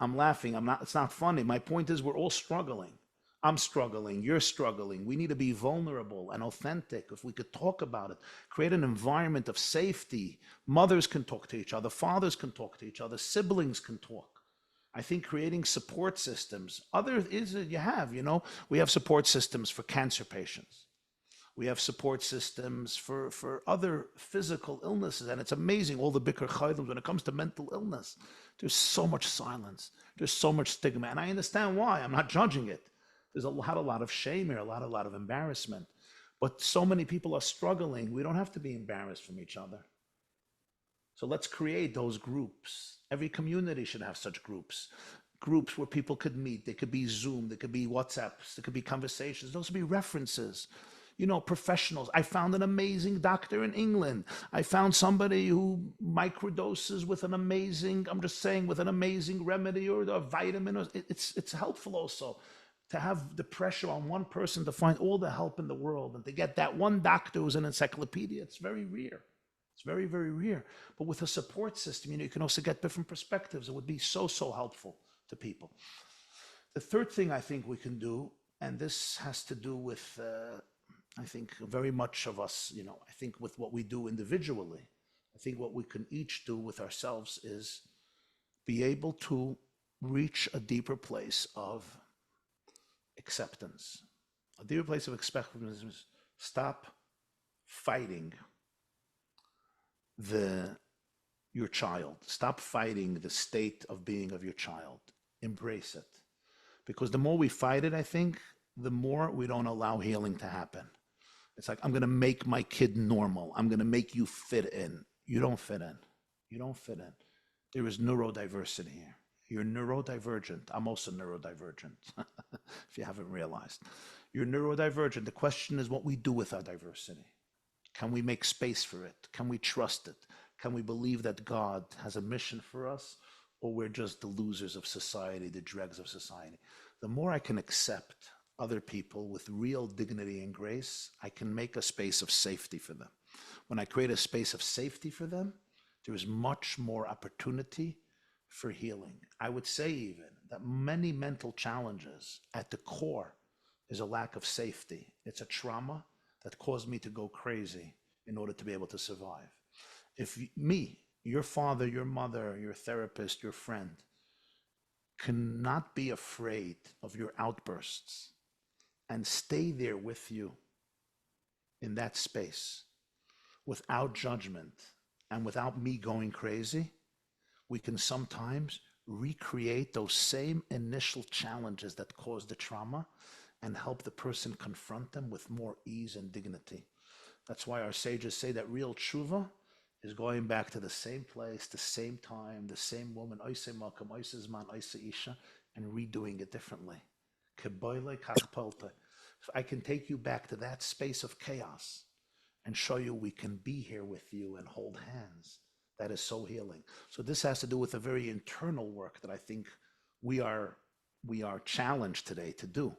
I'm laughing. It's not funny. My point is we're all struggling. I'm struggling. You're struggling. We need to be vulnerable and authentic. If we could talk about it, create an environment of safety. Mothers can talk to each other. Fathers can talk to each other. Siblings can talk. I think creating support systems. We have support systems for cancer patients. We have support systems for other physical illnesses. And it's amazing, all the Bikur Chaylim, when it comes to mental illness, there's so much silence. There's so much stigma. And I understand why. I'm not judging it. There's a lot of shame here, a lot of embarrassment. But so many people are struggling. We don't have to be embarrassed from each other. So let's create those groups. Every community should have such groups. Groups where people could meet. They could be Zoom. They could be WhatsApps. There could be conversations. Those would be references. Professionals. I found an amazing doctor in England. I found somebody who microdoses with an amazing remedy or a vitamin. It's helpful also to have the pressure on one person to find all the help in the world and to get that one doctor who's an encyclopedia. It's very rare. It's very, very rare. But with a support system, you can also get different perspectives. It would be so, so helpful to people. The third thing I think we can do, and this has to do with, I think very much of us, I think with what we do individually, I think what we can each do with ourselves is be able to reach a deeper place of acceptance. A deeper place of acceptance is stop fighting your child. Stop fighting the state of being of your child. Embrace it. Because the more we fight it, I think, the more we don't allow healing to happen. It's like, I'm going to make my kid normal. I'm going to make you fit in. You don't fit in. You don't fit in. There is neurodiversity here. You're neurodivergent. I'm also neurodivergent, if you haven't realized. You're neurodivergent. The question is what we do with our diversity. Can we make space for it? Can we trust it? Can we believe that God has a mission for us, or we're just the losers of society, the dregs of society? The more I can accept other people with real dignity and grace, I can make a space of safety for them. When I create a space of safety for them, there is much more opportunity for healing. I would say even that many mental challenges at the core is a lack of safety. It's a trauma that caused me to go crazy in order to be able to survive. If your father, your mother, your therapist, your friend cannot be afraid of your outbursts and stay there with you in that space without judgment and without me going crazy, we can sometimes recreate those same initial challenges that caused the trauma and help the person confront them with more ease and dignity. That's why our sages say that real tshuva is going back to the same place, the same time, the same woman, oise makam, oise zman, oise isha, and redoing it differently. If I can take you back to that space of chaos and show you we can be here with you and hold hands, that is so healing. So this has to do with a very internal work that I think we are challenged today to do.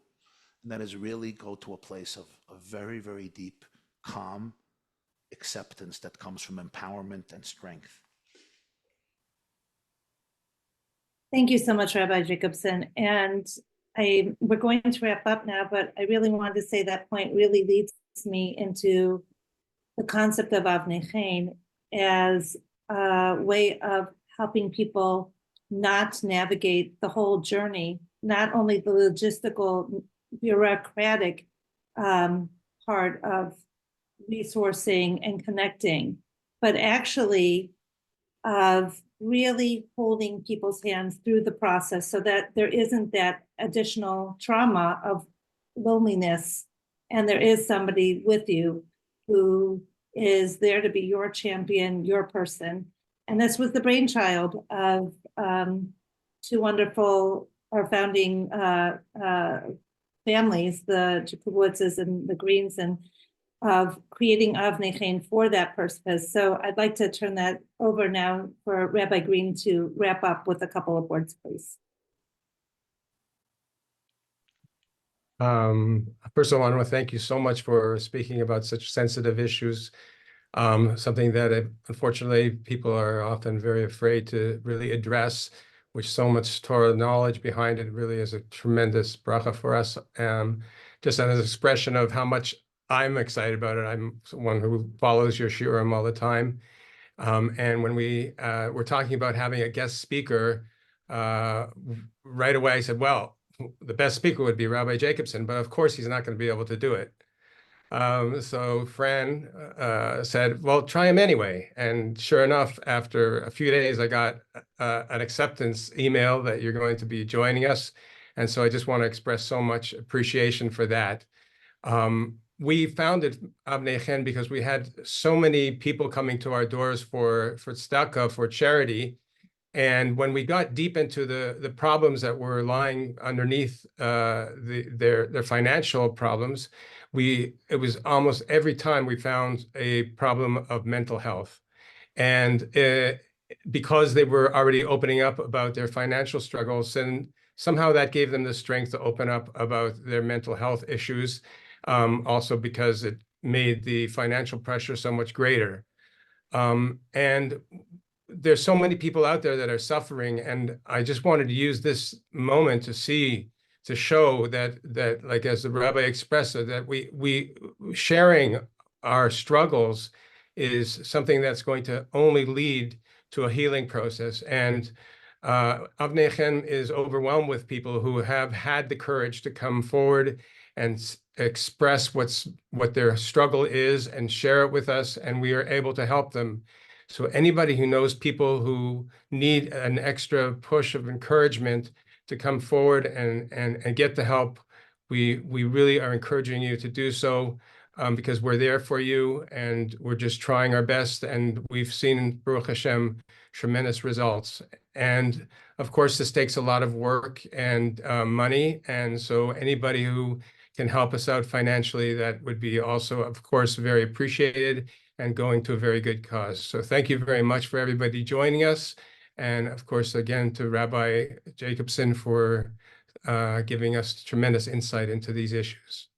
And that is really go to a place of a very, very deep, calm acceptance that comes from empowerment and strength. Thank you so much, Rabbi Jacobson. And we're going to wrap up now, but I really wanted to say that point really leads me into the concept of Avnei Chein as a way of helping people not navigate the whole journey not only the logistical, bureaucratic part of resourcing and connecting, but actually of really holding people's hands through the process so that there isn't that additional trauma of loneliness, and there is somebody with you who is there to be your champion, your person. And this was the brainchild of two wonderful or founding families, the Jacobowitzes and the Greens, and of creating Avnei Chein for that purpose. So I'd like to turn that over now for Rabbi Green to wrap up with a couple of words, please. First of all, I want to thank you so much for speaking about such sensitive issues, something that unfortunately people are often very afraid to really address, which so much Torah knowledge behind it really is a tremendous bracha for us. Just as an expression of how much I'm excited about it. I'm one who follows your shiurim all the time. And when we were talking about having a guest speaker, right away I said, well, the best speaker would be Rabbi Jacobson, but of course he's not going to be able to do it. So Fran said, well, try him anyway. And sure enough, after a few days, I got an acceptance email that you're going to be joining us. And so I just want to express so much appreciation for that. We founded Avnei Chein because we had so many people coming to our doors for tzedakah, for charity. And when we got deep into the problems that were lying underneath their financial problems, it was almost every time we found a problem of mental health. And because they were already opening up about their financial struggles, and somehow that gave them the strength to open up about their mental health issues. Also because it made the financial pressure so much greater. And there's so many people out there that are suffering, and I just wanted to use this moment to show that like as the Rabbi expressed it, that we sharing our struggles is something that's going to only lead to a healing process. And Avnei Chein is overwhelmed with people who have had the courage to come forward and express what their struggle is and share it with us, and we are able to help them. So anybody who knows people who need an extra push of encouragement to come forward and get the help, we really are encouraging you to do so, because we're there for you and we're just trying our best, and we've seen, Baruch Hashem, tremendous results. And of course, this takes a lot of work and money, and so anybody who can help us out financially, that would be also, of course, very appreciated and going to a very good cause. So thank you very much for everybody joining us. And of course, again, to Rabbi Jacobson for giving us tremendous insight into these issues.